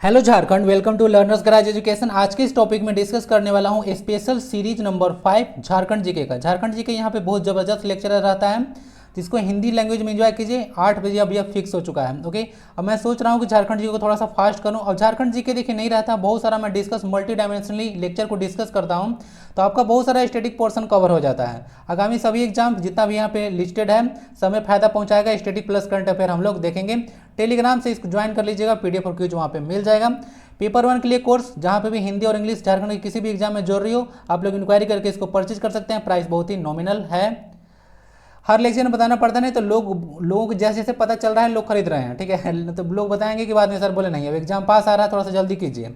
Hello Jharkhand, welcome to Learners Garage Education. आज के इस टॉपिक में डिस्कस करने वाला हूँ special series number 5 Jharkhand GK का। झारखंड जीके यहाँ पे बहुत ज़बरदस्त लेक्चरर रहता है, जिसको हिंदी लैंग्वेज में एंजॉय कीजिए। 8 बजे अब यह फिक्स हो चुका है। ओके, अब मैं सोच रहा हूँ कि झारखंड जीके को थोड़ा सा फास्ट करूँ। और झारखंड जीके देखिए नहीं रहता, बहुत सारा मैं डिस्कस मल्टी डायमेंशनली लेक्चर को डिस्कस करता हूँ, तो आपका बहुत सारा स्टैटिक पोर्शन कवर हो जाता है। आगामी सभी एग्जाम जितना भी यहाँ पे लिस्टेड है, समय फायदा पहुँचाएगा। स्टैटिक प्लस करंट अफेयर हम लोग देखेंगे। टेलीग्राम से इसको ज्वाइन कर लीजिएगा, पीडीएफ और क्यूज वहाँ पे मिल जाएगा। पेपर 1 के लिए कोर्स, जहाँ पे भी हिंदी और इंग्लिश झारखंड के किसी भी एग्जाम में जोड़ रही हो, आप लोग इंक्वायरी करके इसको परचेज कर सकते हैं। प्राइस बहुत ही नॉमिनल है। हर लेक्चर में बताना पड़ता नहीं, तो लोगों को जैसे जैसे पता चल रहा है लोग खरीद रहे हैं, ठीक है। तो लोग बताएंगे कि बाद में सर बोले नहीं, अब एग्जाम पास आ रहा है, थोड़ा सा जल्दी कीजिए।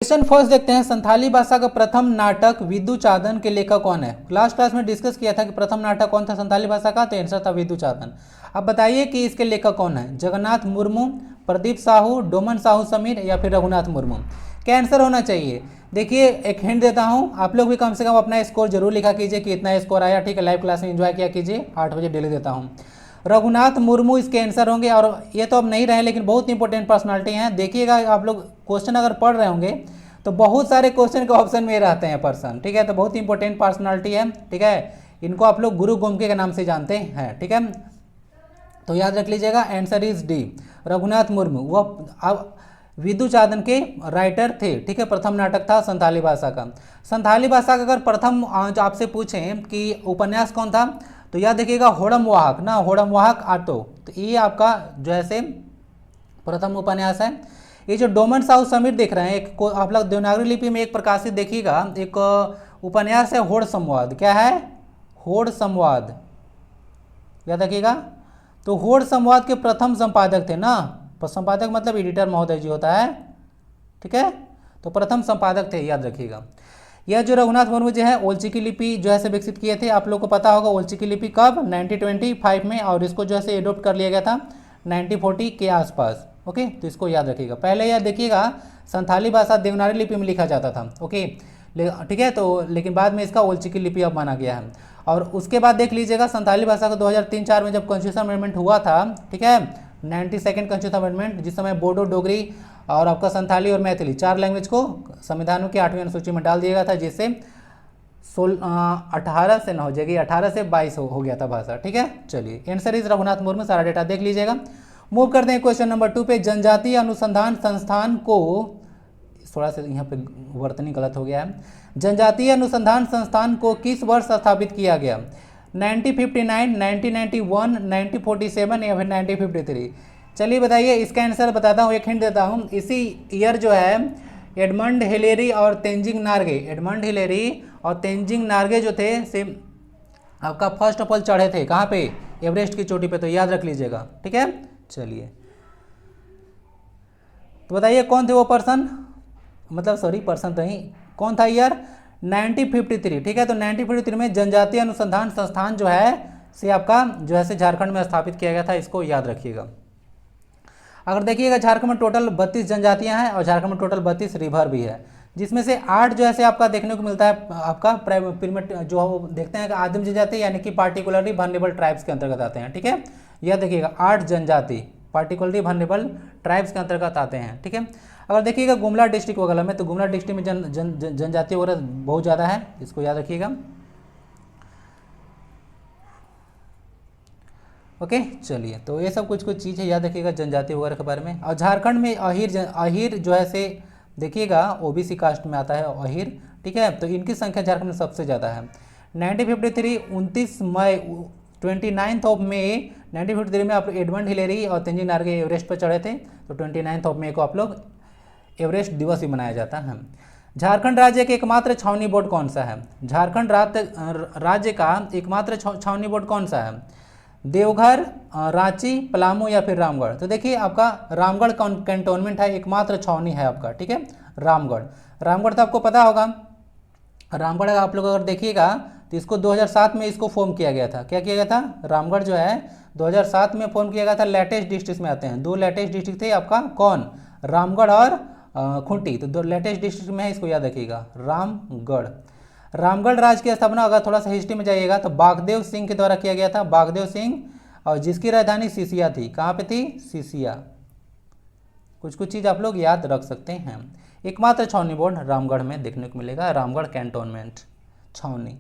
क्वेश्चन फर्स्ट देखते हैं। संथाली भाषा का प्रथम नाटक विदु चादन के लेखक कौन है? लास्ट क्लास में डिस्कस किया था कि प्रथम नाटक कौन था संथाली भाषा का, तो आंसर था विदु चादन। अब बताइए कि इसके लेखक कौन है? जगन्नाथ मुर्मू, प्रदीप साहू, डोमन साहू समीर या फिर रघुनाथ मुर्मू? क्या आंसर होना चाहिए? देखिए, एक हिंट देता हूँ, आप लोग भी कम से कम अपना स्कोर जरूर लिखा कीजिए कि इतना स्कोर आया, ठीक है। लाइव क्लास में एंजॉय किया कीजिए। 8 बजे डेली देता हूँ। रघुनाथ मुर्मू इसके आंसर होंगे। और ये तो अब नहीं रहे, लेकिन बहुत इंपॉर्टेंट पर्सनालिटी हैं। देखिएगा, आप लोग क्वेश्चन अगर पढ़ रहे होंगे तो बहुत सारे क्वेश्चन के ऑप्शन में रहते हैं पर्सन, ठीक है। तो बहुत इंपॉर्टेंट पर्सनालिटी है, ठीक है। इनको आप लोग गुरु गोमके के नाम से जानते हैं, ठीक है। तो याद रख लीजिएगा, answer is D, Raghunath Murmu. वह विदु चादन के राइटर थे, ठीक है। प्रथम नाटक था संथाली भाषा का। संथाली भाषा का अगर प्रथम आपसे पूछें कि उपन्यास कौन था, तो याद देखिएगा होड़म वाहक ना, होड़म वाहक आटो। तो ये आपका जो है से प्रथम उपन्यास है। ये जो डोमन साहू समीर देख रहे हैं, एक आप लोग देवनागरी लिपि में एक प्रकाशित देखिएगा, एक उपन्यास है होड़ संवाद। क्या है? होड़ संवाद, याद रखिएगा। तो होड़ संवाद के प्रथम संपादक थे ना, संपादक मतलब एडिटर महोदय जी होता है, ठीक है। तो प्रथम संपादक थे, याद रखिएगा। यह जो रघुनाथ मुर्मू जी है, ओलची की लिपि जो है से विकसित किए थे। आप लोग को पता होगा ओलची की लिपि कब? 1925 में, और इसको जो है से एडोप्ट कर लिया गया था 1940 के आसपास। ओके, तो इसको याद रखिएगा। पहले यह देखिएगा, संथाली भाषा देवनागरी लिपि में लिखा जाता था, ओके, ठीक है। तो लेकिन बाद में इसका ओलची की लिपि अब माना गया है। और उसके बाद देख लीजिएगा, संथाली भाषा को 2003-4 में जब कॉन्स्टिट्यूशन अमेंडमेंट हुआ था, ठीक है, 92nd कॉन्स्टिट्यूशन अमेंडमेंट, जिस समय बोडो, डोगरी और आपका संथाली और मैथिली 4 लैंग्वेज को संविधान की 8वीं अनुसूची में डाल दिया गया था, जिससे 18 से न हो जाएगी, 18 से 22 हो गया था भाषा, ठीक है। चलिए, आंसर इज रघुनाथ मुर्मू। सारा डेटा देख लीजिएगा। मूव करते हैं क्वेश्चन नंबर 2 पे। जनजातीय अनुसंधान संस्थान को, थोड़ा सा यहाँ पे वर्तनी गलत हो गया है। जनजातीय अनुसंधान संस्थान को किस वर्ष स्थापित किया गया? 1959, 1991, 1947 या फिर 1953? चलिए बताइए, इसका आंसर बताता हूँ, एक हिंट देता हूँ। इसी ईयर जो है एडमंड हिलेरी और तेंजिंग नार्गे, एडमंड हिलेरी और तेंजिंग नार्गे जो थे से आपका फर्स्ट ऑफ ऑल चढ़े थे कहाँ पे? एवरेस्ट की चोटी पे। तो याद रख लीजिएगा, ठीक है। चलिए, तो बताइए कौन थे वो पर्सन, मतलब सॉरी पर्सन तो नहीं, कौन था ईयर? 1953, ठीक है। तो 1953 में जनजातीय अनुसंधान संस्थान जो है से आपका जो है से झारखंड में स्थापित किया गया था। इसको याद रखिएगा। अगर देखिएगा, झारखंड में टोटल 32 जनजातियां हैं और झारखंड में टोटल 32 रिवर भी है, जिसमें से 8 जो है आपका देखने को मिलता है आपका पिरामिड, जो देखते हैं आदिम जनजाति, यानी कि पार्टिकुलरली वल्नरेबल ट्राइब्स के अंतर्गत आते हैं, ठीक है। यह देखिएगा 8 जनजाति पार्टिकुलरली वल्नरेबल ट्राइब्स के अंतर्गत आते हैं, ठीक है। अगर देखिएगा गुमला डिस्ट्रिक्ट वगैरह में, तो गुमला डिस्ट्रिक्ट में जनजाति वगैरह बहुत ज़्यादा है, इसको याद रखिएगा। ओके, चलिए, तो ये सब कुछ चीज़ है, याद रखिएगा जनजाति वगैरह के बारे में। और झारखंड में अहिर जो है से देखिएगा ओबीसी कास्ट में आता है अहिर, ठीक है। तो इनकी संख्या झारखंड में सबसे ज़्यादा है। 1953 29 मई 29 ऑफ मई 1953 में आप एडमंड हिलेरी और तेंजिंग नार्गे एवरेस्ट पर चढ़े थे। तो 29 ऑफ मई को आप लोग एवरेस्ट दिवस भी मनाया जाता है। झारखंड राज्य के एकमात्र छावनी बोर्ड कौन सा है? झारखंड राज्य का एकमात्र छावनी बोर्ड कौन सा है? देवघर, रांची, पलामू या फिर रामगढ़? तो देखिए, आपका रामगढ़ कैंटोनमेंट है, एकमात्र छावनी है आपका, ठीक है, रामगढ़। रामगढ़ तो आपको पता होगा। रामगढ़ आप लोग अगर देखिएगा, तो इसको 2007 में इसको फॉर्म किया गया था। क्या किया गया था? रामगढ़ जो है 2007 में फॉर्म किया गया था। लेटेस्ट डिस्ट्रिक्ट में आते हैं, 2 लेटेस्ट डिस्ट्रिक्ट थे आपका, कौन? रामगढ़ और खूंटी। तो 2 लेटेस्ट डिस्ट्रिक्ट में है, इसको याद रखिएगा, रामगढ़। रामगढ़ राज्य की स्थापना अगर थोड़ा सा हिस्ट्री में जाइएगा, तो बागदेव सिंह के द्वारा किया गया था। बागदेव सिंह और जिसकी राजधानी सीसिया थी। कहाँ पे थी? सीसिया। कुछ कुछ चीज़ आप लोग याद रख सकते हैं। एकमात्र छावनी बोर्ड रामगढ़ में देखने को मिलेगा, रामगढ़ कैंटोनमेंट छावनी।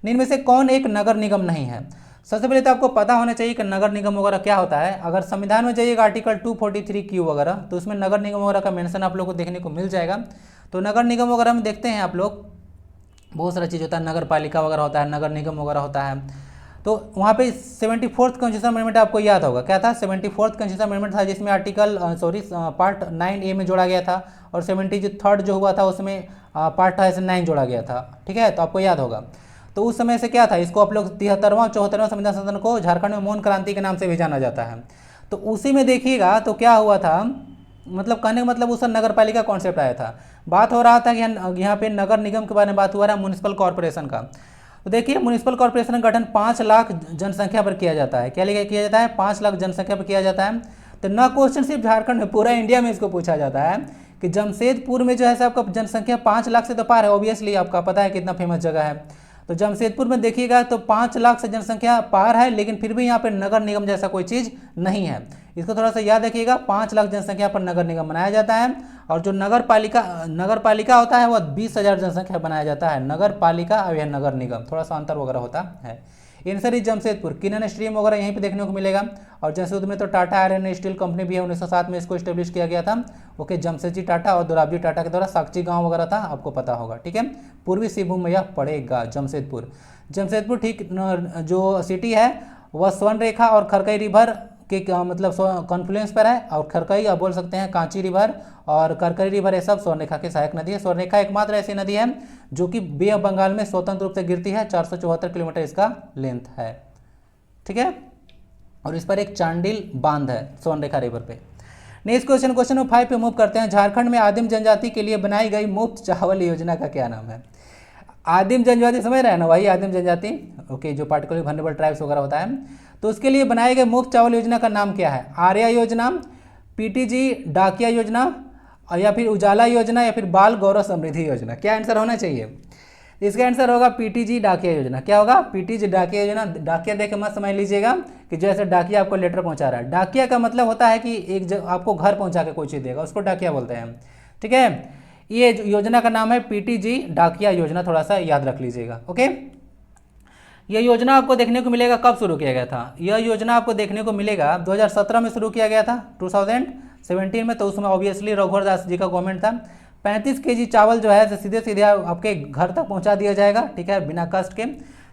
निम्न में से कौन एक नगर निगम नहीं है? सबसे पहले तो आपको पता होना चाहिए कि नगर निगम वगैरह क्या होता है। अगर संविधान में जाइएगा आर्टिकल 243Q वगैरह, तो उसमें नगर निगम वगैरह का मेंशन आप लोग को देखने को मिल जाएगा। तो नगर निगम वगैरह में देखते हैं आप लोग, बहुत सारा चीज़ होता है, नगर पालिका वगैरह होता है, नगर निगम वगैरह होता है। तो वहाँ पे 74th कॉन्स्टिट्यूशन अमेंडमेंट आपको याद होगा, क्या था? 74th कॉन्स्टिट्यूशन अमेंडमेंट था, जिसमें आर्टिकल पार्ट 9A में जोड़ा गया था, और 73rd जो हुआ था उसमें पार्ट 9 जोड़ा गया था। ठीक है, तो आपको याद होगा। तो उस समय से क्या था, इसको आप लोग 73वां 74वां संविधान संशोधन को झारखंड में मौन क्रांति के नाम से भी जाना जाता है। तो उसी में देखिएगा तो क्या हुआ था, मतलब कहने का मतलब उस नगर पालिका कॉन्सेप्ट आया था। बात हो रहा था कि यहाँ पे नगर निगम के बारे में बात हुआ रहा है, म्युनिसिपल कॉर्पोरेशन का। तो देखिए म्युनिसिपल कॉर्पोरेशन का गठन 5 लाख जनसंख्या पर किया जाता है। क्या लेकर किया जाता है? 5 लाख जनसंख्या पर किया जाता है। तो न क्वेश्चन सिर्फ झारखंड में, पूरा इंडिया में इसको पूछा जाता है कि जमशेदपुर में जो है आपका जनसंख्या 5 लाख से तो पार है, ऑब्वियसली आपका पता है कितना फेमस जगह है। तो जमशेदपुर में देखिएगा तो 5 लाख से जनसंख्या पार है, लेकिन फिर भी यहाँ पर नगर निगम जैसा कोई चीज़ नहीं है। इसको थोड़ा सा याद रखिएगा, 5 लाख जनसंख्या पर नगर निगम बनाया जाता है। और जो नगर पालिका होता है वह 20,000 जनसंख्या बनाया जाता है। नगर पालिका और यह नगर निगम, थोड़ा सा अंतर वगैरह होता है। Answer is Jamshedpur. किनन स्ट्रीम वगैरह यहीं पे देखने को मिलेगा। और जमशेदपुर में तो टाटा आयरन स्टील कंपनी भी है, 1907 में इसको इस्टेब्लिश किया गया था। ओके, जमशेदजी टाटा और दोराबजी टाटा के द्वारा साक्षी गांव वगैरह था, आपको पता होगा। ठीक है, पूर्वी सिंहभूम में यह पड़ेगा जमशेदपुर। जमशेदपुर ठीक जो सिटी है वह स्वर्ण रेखा और खरकई रिवर के मतलब कॉन्फ्लुएंस पर है। और खरकई आप बोल सकते हैं कांची रिवर और करकरी रिवर, ये सब स्वर्ण रेखा की सहायक नदी है। स्वर्ण रेखा एकमात्र ऐसी नदी है जो कि बे ऑफ बंगाल में स्वतंत्र रूप से गिरती है। 474 किलोमीटर इसका लेंथ है। ठीक है, और इस पर एक चांडिल बांध है स्वर्ण रेखा रिवर पे। नेक्स्ट क्वेश्चन नंबर 5 पे मूव करते हैं। झारखंड में आदिम जनजाति के लिए बनाई गई मुफ्त चावल योजना का क्या नाम है? आदिम जनजाति समझ रहे हैं ना भाई, आदिम जनजाति। ओके, जो पार्टिकुलर वल्नरेबल ट्राइब्स वगैरह होता है, तो उसके लिए बनाए गए मुफ्त चावल योजना का नाम क्या है? आर्या योजना, पीटीजी डाकिया योजना, या फिर उजाला योजना, या फिर बाल गौरव समृद्धि योजना? क्या आंसर होना चाहिए? इसका आंसर होगा पीटीजी डाकिया योजना। क्या होगा? पीटीजी डाकिया योजना। डाकिया देख के मत समझ लीजिएगा कि जैसे डाकिया आपको लेटर पहुंचा रहा है। डाकिया का मतलब होता है कि एक आपको घर पहुंचा के कोई चीज़ देगा, उसको डाकिया बोलते हैं। ठीक है, ये योजना का नाम है पीटीजी डाकिया योजना, थोड़ा सा याद रख लीजिएगा। ओके, यह योजना आपको देखने को मिलेगा, कब शुरू किया गया था? यह योजना आपको देखने को मिलेगा 2017 में शुरू किया गया था, 2017 में। तो उसमें ऑब्वियसली रघुवर दास जी का गवर्नमेंट था। 35 kg चावल जो है सीधे सीधे आपके घर तक पहुंचा दिया जाएगा। ठीक है, बिना कष्ट के।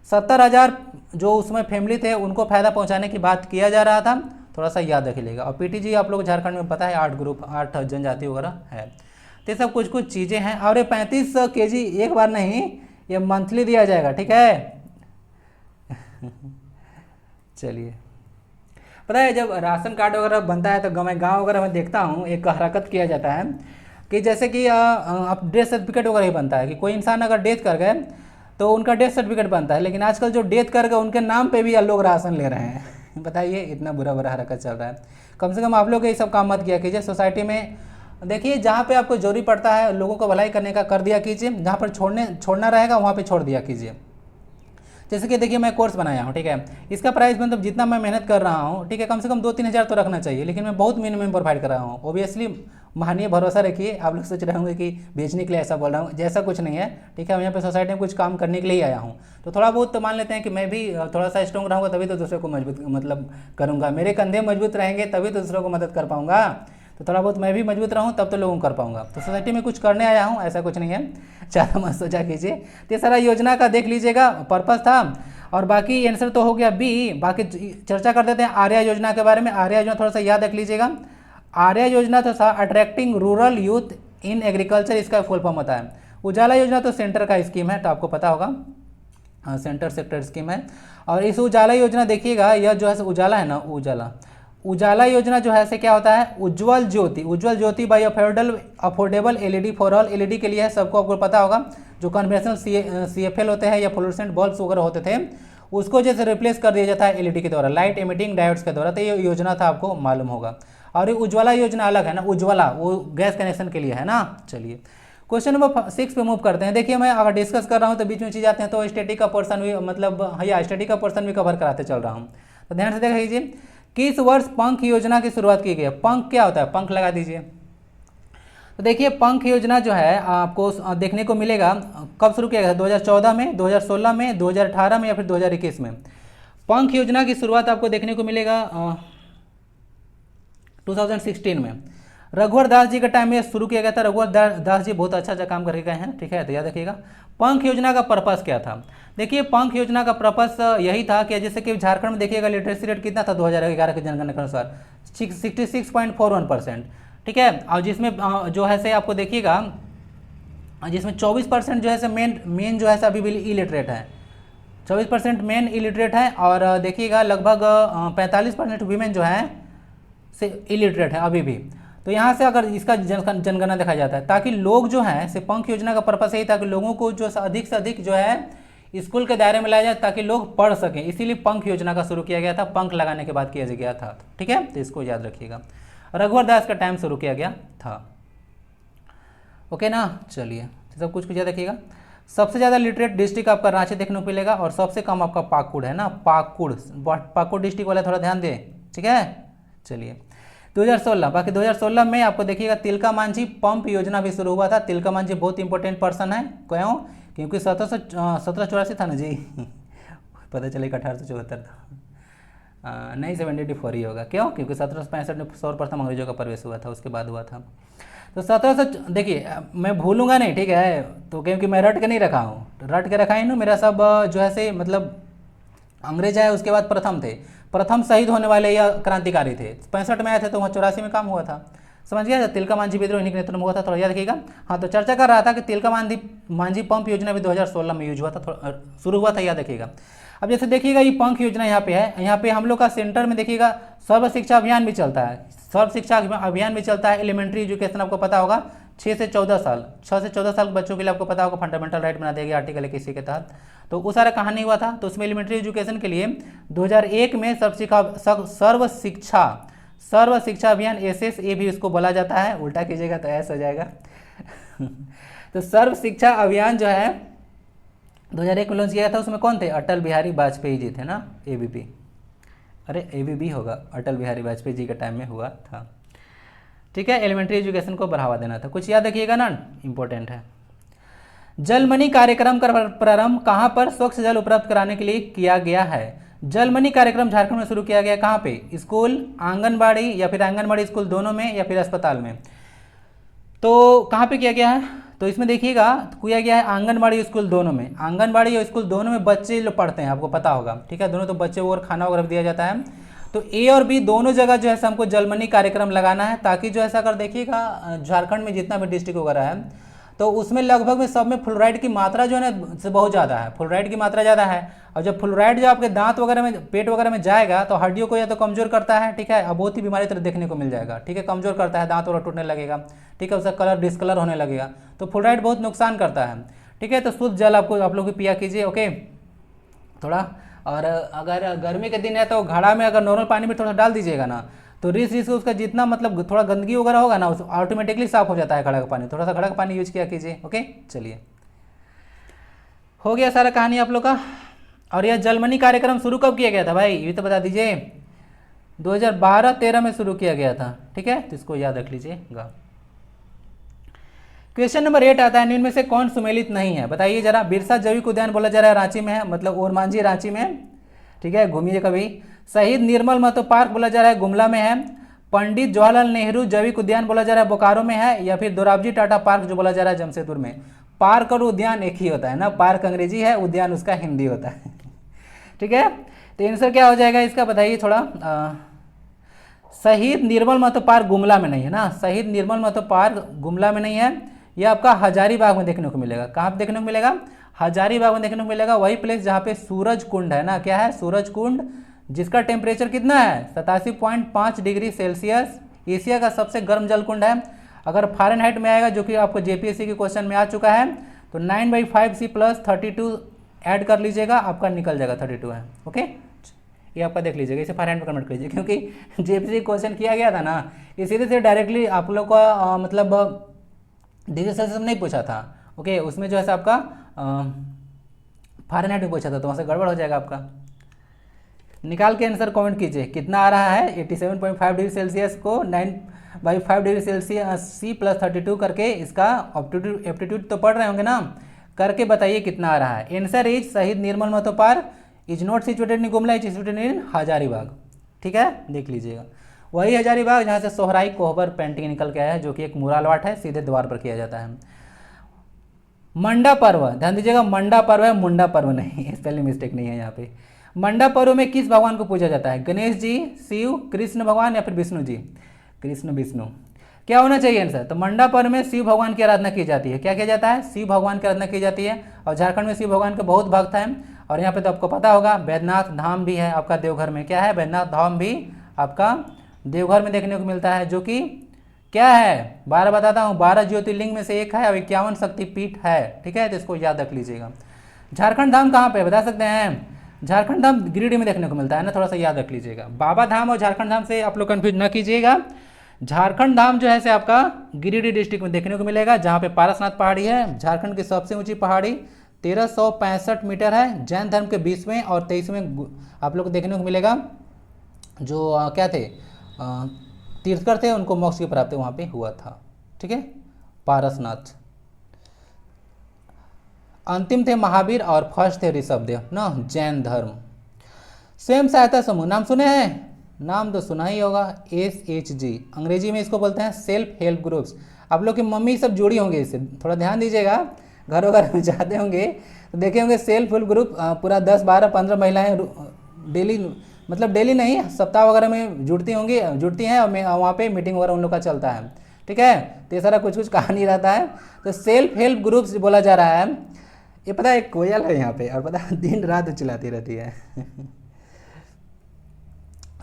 70,000 जो उसमें फैमिली थे उनको फायदा पहुंचाने की बात किया जा रहा था, थोड़ा सा याद रखिएगा। और पीटीजी आप लोग झारखंड में पता है 8 ग्रुप 8 जनजाति वगैरह है। तो ये सब कुछ कुछ चीज़ें हैं। और ये 35 kg एक बार नहीं, ये मंथली दिया जाएगा। ठीक है चलिए, पता है जब राशन कार्ड वगैरह बनता है तो मैं गाँव वगैरह में देखता हूँ एक हरकत किया जाता है कि जैसे कि आप डेथ सर्टिफिकेट वगैरह ही बनता है कि कोई इंसान अगर डेथ कर गए तो उनका डेथ सर्टिफिकेट बनता है। लेकिन आजकल जो डेथ कर गए उनके नाम पे भी लोग राशन ले रहे हैं बताइए, इतना बुरा बुरा हरकत चल रहा है। कम से कम आप लोग ये सब काम मत किया कीजिए। सोसाइटी में देखिए जहाँ पे आपको जरूरी पड़ता है लोगों को भलाई करने का कर दिया कीजिए, जहाँ पर छोड़ना रहेगा वहाँ पे छोड़ दिया कीजिए। जैसे कि देखिए मैं कोर्स बनाया हूँ, ठीक है, इसका प्राइस मतलब जितना मैं मेहनत कर रहा हूँ, ठीक है, कम से कम 2-3 हज़ार तो रखना चाहिए, लेकिन मैं बहुत मिनिमम प्रोवाइड कर रहा हूँ। ओबियसली मानिए, भरोसा रखिए। आप लोग सोच रहे होंगे कि बेचने के लिए ऐसा बोल रहा हूँ, जैसा कुछ नहीं है। ठीक है, मैं यहाँ पे सोसाइटी में कुछ काम करने के लिए ही आया हूँ। तो थोड़ा बहुत तो मान लेते हैं कि मैं भी थोड़ा सा स्ट्रॉन्ग रहूँगा तभी तो दूसरे को मजबूत मतलब करूँगा। मेरे कंधे मजबूत रहेंगे तभी तो दूसरों को मदद कर पाऊँगा। तो थोड़ा बहुत मैं भी मजबूत रहूँ तब तो लोगों को कर पाऊँगा। तो सोसाइटी में कुछ करने आया हूँ, ऐसा कुछ नहीं है, ज़्यादा मत सोचा कीजिए। तो ये सारा योजना का देख लीजिएगा, पर्पज़ था। और बाकी आंसर तो हो गया बी। बाकी चर्चा कर देते हैं आर्या योजना के बारे में। आर्या योजना थोड़ा सा याद रख लीजिएगा। आर्या योजना तो था attracting rural youth in agriculture, इसका फुल फॉर्म होता है। उजाला योजना तो सेंटर का स्कीम है, तो आपको पता होगा, सेंटर सेक्टर स्कीम है। और इस उजाला योजना देखिएगा, यह जो है उजाला है ना, उजाला योजना जो है से क्या होता है, Ujjwal Jyoti by affordable LED for all. LED के लिए है, सबको आपको पता होगा। जो कन्वेंशनल सीएफएल होते हैं या फ्लोरेसेंट बल्ब्स वगैरह होते थे, उसको जैसे रिप्लेस कर दिया जाता है एलईडी के द्वारा, लाइट एमिटिंग डायोड्स के द्वारा। तो ये योजना था, आपको मालूम होगा। और ये उज्ज्वला योजना अलग है ना, उज्ज्वला वो गैस कनेक्शन के लिए है ना। चलिए क्वेश्चन नंबर 6 पे मूव करते हैं। देखिए मैं अगर डिस्कस कर रहा हूँ तो बीच में चीज़ आते हैं तो स्टैटिक का पोर्शन भी मतलब या स्टैटिक का पोर्शन भी कवर कराते चल रहा हूँ। तो ध्यान से देख लीजिए, किस वर्ष पंख योजना की शुरुआत की गई है। पंख क्या होता है, पंख लगा दीजिए। तो देखिए पंख योजना जो है आपको देखने को मिलेगा कब शुरू किया गया, 2014 में, 2016 में, 2018 में या फिर 2021 में। पंख योजना की शुरुआत आपको देखने को मिलेगा 2016 में। रघुवर दास जी के टाइम में शुरू किया गया था। रघुवर दास जी बहुत अच्छा काम करके गए हैं, ठीक है, तो याद रखिएगा। पंख योजना का पर्पस क्या था, देखिए पंख योजना का पर्पस यही था कि जैसे कि झारखंड में देखिएगा लिटरेसी रेट कितना था 2011 की जनगणना के अनुसार 66.41%, ठीक है। और जिसमें जो है से आपको देखिएगा जिसमें 24% जो है से मेन जो है से अभी भी इलिटरेट है, 24% मेन इलिटरेट है, और देखिएगा लगभग 45% वीमेन जो है से इलिटरेट है अभी भी। तो यहाँ से अगर इसका जनगणना देखा जाता है ताकि लोग जो हैं से पंख योजना का पर्पस यही था कि लोगों को जो अधिक से अधिक जो है स्कूल के दायरे में लाया जाए ताकि लोग पढ़ सकें, इसीलिए पंख योजना का शुरू किया गया था, पंख लगाने के बाद किया गया था, ठीक है, तो इसको याद रखिएगा। रघुवर दास का टाइम शुरू किया गया था, ओके ना। चलिए सब कुछ याद रखिएगा। सबसे ज़्यादा लिटरेट डिस्ट्रिक्ट आपका रांची देखने को मिलेगा और सबसे कम आपका पाकुड़ है ना, पाकुड़ डिस्ट्रिक्ट वाला थोड़ा ध्यान दें, ठीक है। चलिए 2016, बाकी 2016 में आपको देखिएगा तिलका मांझी पंप योजना भी शुरू हुआ था। तिलका मांझी बहुत इंपॉर्टेंट पर्सन है, क्यों, क्योंकि 1784 था ना जी पता चले 1874 था, नहीं 1784 ही होगा, क्यों, क्योंकि 1765 में सर्वप्रथम अंग्रेजों का प्रवेश हुआ था, उसके बाद हुआ था। तो 1700, देखिए मैं भूलूंगा नहीं, ठीक है, तो क्योंकि मैं रट के नहीं रखा हूँ, रट के रखा ही नहीं, मेरा सब जो है से मतलब अंग्रेज आए उसके बाद प्रथम थे, प्रथम शहीद होने वाले या क्रांतिकारी थे। 65 में आए थे तो वहाँ 84 में काम हुआ था, समझ गया। तिलका मांझी विद्रोह इन्हीं के नेतृत्व में हुआ था, थोड़ा याद रखिएगा। हाँ, तो चर्चा कर रहा था कि तिलका मांझी पंप योजना भी 2016 में यूज हुआ था, शुरू हुआ था, याद रखिएगा। अब जैसे देखिएगा ये पंख योजना यहाँ पे है, यहाँ पे हम लोग का सेंटर में देखिएगा सर्व शिक्षा अभियान भी चलता है, सर्व शिक्षा अभियान भी चलता है। एलिमेंट्री एजुकेशन आपको पता होगा 6 से 14 साल, 6 से 14 साल के बच्चों के लिए आपको पता होगा फंडामेंटल राइट बना दिया गया आर्टिकल 21 के तहत, तो वो सारा कहानी हुआ था। तो उसमें एलिमेंट्री एजुकेशन के लिए 2001 में सर्व शिक्षा अभियान SSA भी इसको बोला जाता है, उल्टा कीजिएगा तो ऐसा हो जाएगा तो सर्व शिक्षा अभियान जो है 2001 में लॉन्च किया था, उसमें कौन थे, अटल बिहारी वाजपेयी जी थे ना, ABP, अरे ABB होगा, अटल बिहारी वाजपेयी जी के टाइम में हुआ था, ठीक है। एलिमेंट्री एजुकेशन को बढ़ावा देना था, कुछ याद रखिएगा ना, इंपॉर्टेंट है। जलमनी कार्यक्रम का प्रारंभ कहाँ पर स्वच्छ जल उपलब्ध कराने के लिए किया गया है। जलमनी कार्यक्रम झारखंड में शुरू किया गया, कहाँ पे, स्कूल, आंगनबाड़ी या फिर आंगनबाड़ी स्कूल दोनों में या फिर अस्पताल में, तो कहाँ पे किया गया है, तो इसमें देखिएगा किया गया है आंगनबाड़ी स्कूल दोनों में, आंगनबाड़ी और स्कूल दोनों में बच्चे लोग पढ़ते हैं, आपको पता होगा, ठीक है, दोनों तो बच्चे और खाना वगैरह दिया जाता है। तो A और B दोनों जगह जो है हमको जलमनी कार्यक्रम लगाना है, ताकि जो ऐसा अगर देखिएगा झारखंड में जितना भी डिस्ट्रिक्ट वगैरह है तो उसमें लगभग में सब में फ्लोराइड की मात्रा जो है ना से बहुत ज़्यादा है, फ्लोराइड की मात्रा ज़्यादा है, और जब फ्लोराइड जो आपके दांत वगैरह में, पेट वगैरह में जाएगा तो हड्डियों को या तो कमजोर करता है, ठीक है, अब बहुत ही बीमारी तरह देखने को मिल जाएगा, ठीक है, कमजोर करता है, दांत वगैरह टूटने लगेगा, ठीक है, उसका कलर डिस्कलर होने लगेगा, तो फ्लोराइड बहुत नुकसान करता है, ठीक है। तो शुद्ध जल आपको आप लोग भी पिया कीजिए, ओके, थोड़ा। और अगर गर्मी के दिन है तो घड़ा में अगर नॉर्मल पानी में थोड़ा डाल दीजिएगा ना, तो रिस उसका जितना मतलब थोड़ा गंदगी वगैरह होगा ना, ऑटोमेटिकली साफ हो जाता है घड़ा का पानी, थोड़ा सा घड़ा का पानी यूज किया कीजिए, ओके। चलिए हो गया सारा कहानी आप लोग का। और यह जलमनी कार्यक्रम शुरू कब किया गया था भाई, ये तो बता दीजिए। 2012-13 में शुरू किया गया था, ठीक है, तो इसको याद रख लीजिएगा। क्वेश्चन नंबर 8 आता है, निम्न में से कौन सुमेलित नहीं है, बताइए जरा। बिरसा जैविक उद्यान बोला जा रहा है रांची में है, मतलब ओरमांझी रांची में, ठीक है, घूमिए कभी। शहीद निर्मल महतो पार्क बोला जा रहा है गुमला में है। पंडित जवाहरलाल नेहरू जैविक उद्यान बोला जा रहा है बोकारो में है, या फिर दोराबजी टाटा पार्क जो बोला जा रहा है जमशेदपुर में। पार्क और उद्यान एक ही होता है ना, पार्क अंग्रेजी है, उद्यान उसका हिंदी होता है ठीक है। तो आंसर क्या हो जाएगा इसका, बताइए थोड़ा। शहीद निर्मल महतो पार्क गुमला में नहीं है ना, शहीद निर्मल महतो पार्क गुमला में नहीं है, यह आपका हजारीबाग में देखने को मिलेगा। कहाँ पे देखने को मिलेगा, हजारीबाग में देखने को मिलेगा, वही प्लेस जहाँ पे सूरज कुंड है ना, क्या है, सूरज कुंड, जिसका टेम्परेचर कितना है 87.5 डिग्री सेल्सियस, एशिया का सबसे गर्म जल कुंड है। अगर फ़ारेनहाइट में आएगा, जो कि आपको JPSC के क्वेश्चन में आ चुका है, तो 9/5C + 32 ऐड कर लीजिएगा, आपका निकल जाएगा 32 है, ओके। ये आपका देख लीजिएगा, इसे फ़ारेनहाइट में कन्वर्ट कीजिए, क्योंकि JPSC क्वेश्चन किया गया था ना, इसीलिए से डायरेक्टली आप लोग का मतलब डिग्री सेल्सियस में नहीं पूछा था, ओके, उसमें जो है आपका फ़ारेनहाइट में पूछा था, तो वहाँ से गड़बड़ हो जाएगा आपका। निकाल के आंसर कमेंट कीजिए कितना आ रहा है। 87.5 डिग्री सेल्सियस को 9/5 डिग्री सेल्सियस C + 32 करके इसका एप्टीट्यूड तो पढ़ रहे होंगे ना, करके बताइए कितना आ रहा है। Answer is Shaheed Nirmal Mahto park is not situated in Gumla, is situated in Hazaribagh. ठीक है, देख लीजिएगा वही हजारीबाग जहाँ से सोहराई कोहबर पेंटिंग निकल के आया है, जो कि एक मुराल आर्ट है, सीधे द्वार पर किया जाता है। मंडा पर्व, ध्यान दीजिएगा मंडा पर्व है, मुंडा पर्व नहीं, स्पेलिंग मिस्टेक नहीं है यहाँ पे। मंडा पर्व में किस भगवान को पूजा जाता है? गणेश जी, शिव, कृष्ण भगवान या फिर विष्णु जी? विष्णु। क्या होना चाहिए आंसर? तो मंडा पर्व में शिव भगवान की आराधना की जाती है। क्या किया जाता है? शिव भगवान की आराधना की जाती है। और झारखंड में शिव भगवान के बहुत भक्त हैं। और यहाँ पे तो आपको पता होगा बैद्यनाथ धाम भी है आपका देवघर में। क्या है? बैद्यनाथ धाम भी आपका देवघर में देखने को मिलता है, जो कि क्या है? 12 बताता हूँ, 12 ज्योतिर्लिंग में से एक है और 51 शक्तिपीठ है। ठीक है, तो इसको याद रख लीजिएगा। झारखंड धाम कहाँ पे बता सकते हैं? झारखंड धाम गिरिडीह में देखने को मिलता है ना, थोड़ा सा याद रख लीजिएगा। बाबा धाम और झारखंड धाम से आप लोग कंफ्यूज ना कीजिएगा। झारखंड धाम जो है से आपका गिरिडीह डिस्ट्रिक्ट में देखने को मिलेगा, जहाँ पे पारसनाथ पहाड़ी है, झारखंड की सबसे ऊंची पहाड़ी 1365 मीटर है। जैन धर्म के 20वें और 23वें आप लोग को देखने को मिलेगा, जो क्या थे तीर्थकर थे, उनको मोक्ष की प्राप्ति वहाँ पे हुआ था। ठीक है, पारसनाथ। अंतिम थे महावीर और फर्स्ट थे ऋषभदेव ना, जैन धर्म। स्वयं सहायता समूह नाम सुने हैं? नाम तो सुना ही होगा, SHG, अंग्रेजी में इसको बोलते हैं सेल्फ हेल्प ग्रुप्स। आप लोग की मम्मी सब जुड़ी होंगे इससे, थोड़ा ध्यान दीजिएगा। घरों घर में जाते होंगे तो देखे होंगे सेल्फ हेल्प ग्रुप पूरा 10, 12, 15 महिलाएं डेली, मतलब डेली नहीं, सप्ताह वगैरह में जुड़ती हैं और वहाँ पे मीटिंग वगैरह उन लोग का चलता है। ठीक है, तो ये सारा कुछ कहानी रहता है। तो सेल्फ हेल्प ग्रुप्स बोला जा रहा है। ये पता है एक कोयल है यहाँ पे, और पता है दिन रात चिल्लाती रहती है।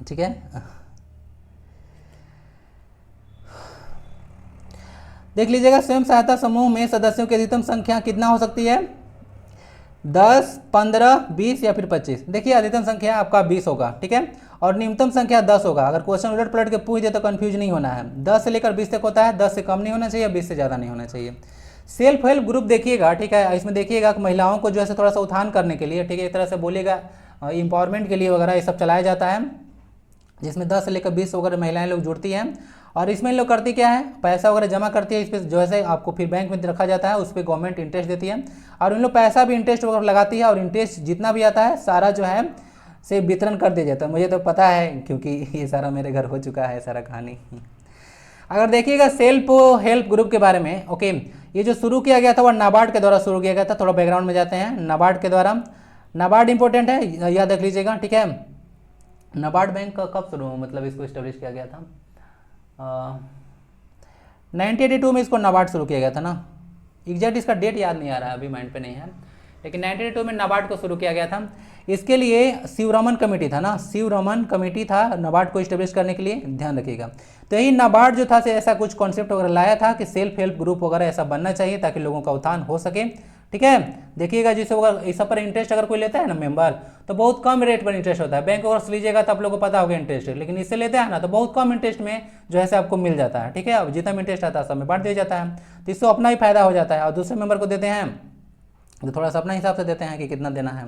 ठीक है, देख लीजिएगा स्वयं सहायता समूह में सदस्यों की अधिकतम संख्या कितना हो सकती है? 10, 15, 20 या फिर 25। देखिए अधिकतम संख्या आपका 20 होगा। ठीक है, और न्यूनतम संख्या 10 होगा। अगर क्वेश्चन उलट पलट के पूछ दे तो कंफ्यूज नहीं होना है। 10 से लेकर 20 तक होता है, 10 से कम नहीं होना चाहिए, 20 से ज़्यादा नहीं होना चाहिए। सेल्फ हेल्प ग्रुप देखिएगा, ठीक है, इसमें देखिएगा कि महिलाओं को जो है थोड़ा सा उत्थान करने के लिए, ठीक है, एक तरह से बोलिएगा इंपावरमेंट के लिए वगैरह ये सब चलाया जाता है, जिसमें 10 से लेकर 20 वगैरह महिलाएं लोग जुड़ती हैं। और इसमें लोग करती क्या है, पैसा वगैरह जमा करती है, इस पर जो है आपको फिर बैंक में रखा जाता है, उस पर गवर्नमेंट इंटरेस्ट देती है, और इन लोग पैसा भी इंटरेस्ट वगैरह लगाती है, और इंटरेस्ट जितना भी आता है सारा जो है से वितरण कर दिया जाता है। मुझे तो पता है क्योंकि ये सारा मेरे घर हो चुका है सारा कहानी। अगर देखिएगा सेल्फ हेल्प ग्रुप के बारे में, ओके, ये जो शुरू किया गया था वह नाबार्ड के द्वारा शुरू किया गया था। थोड़ा बैकग्राउंड में जाते हैं। नाबार्ड के द्वारा, नाबार्ड इंपॉर्टेंट है, याद रख लीजिएगा। ठीक है, नाबार्ड बैंक का कब शुरू मतलब इसको इस्टेब्लिश किया गया था? 1982 में इसको नाबार्ड शुरू किया गया था ना। एग्जैक्ट इसका डेट याद नहीं आ रहा है, अभी माइंड पे नहीं है, लेकिन 1982 में नाबार्ड को शुरू किया गया था। इसके लिए शिवरमन कमेटी था ना, शिवरमन कमेटी था नाबार्ड को इस्टेब्लिश करने के लिए, ध्यान रखिएगा। तो यही नाबार्ड जो था से ऐसा कुछ कॉन्सेप्ट वगैरह लाया था कि सेल्फ हेल्प ग्रुप वगैरह ऐसा बनना चाहिए ताकि लोगों का उत्थान हो सके। ठीक है, देखिएगा जिसे अगर इस पर इंटरेस्ट अगर कोई लेता है ना मेंबर, तो बहुत कम रेट पर इंटरेस्ट होता है। बैंक अगर लीजिएगा तो आप लोगों को पता होगा इंटरेस्ट है, लेकिन इससे लेते हैं ना तो बहुत कम इंटरेस्ट में जो है आपको मिल जाता है। ठीक है, अब जितना इंटरेस्ट आता है सब में बांट दिया जाता है, तो इससे अपना ही फायदा हो जाता है। और दूसरे मेंबर को देते हैं तो थोड़ा सा अपना हिसाब से देते हैं कि कितना देना है।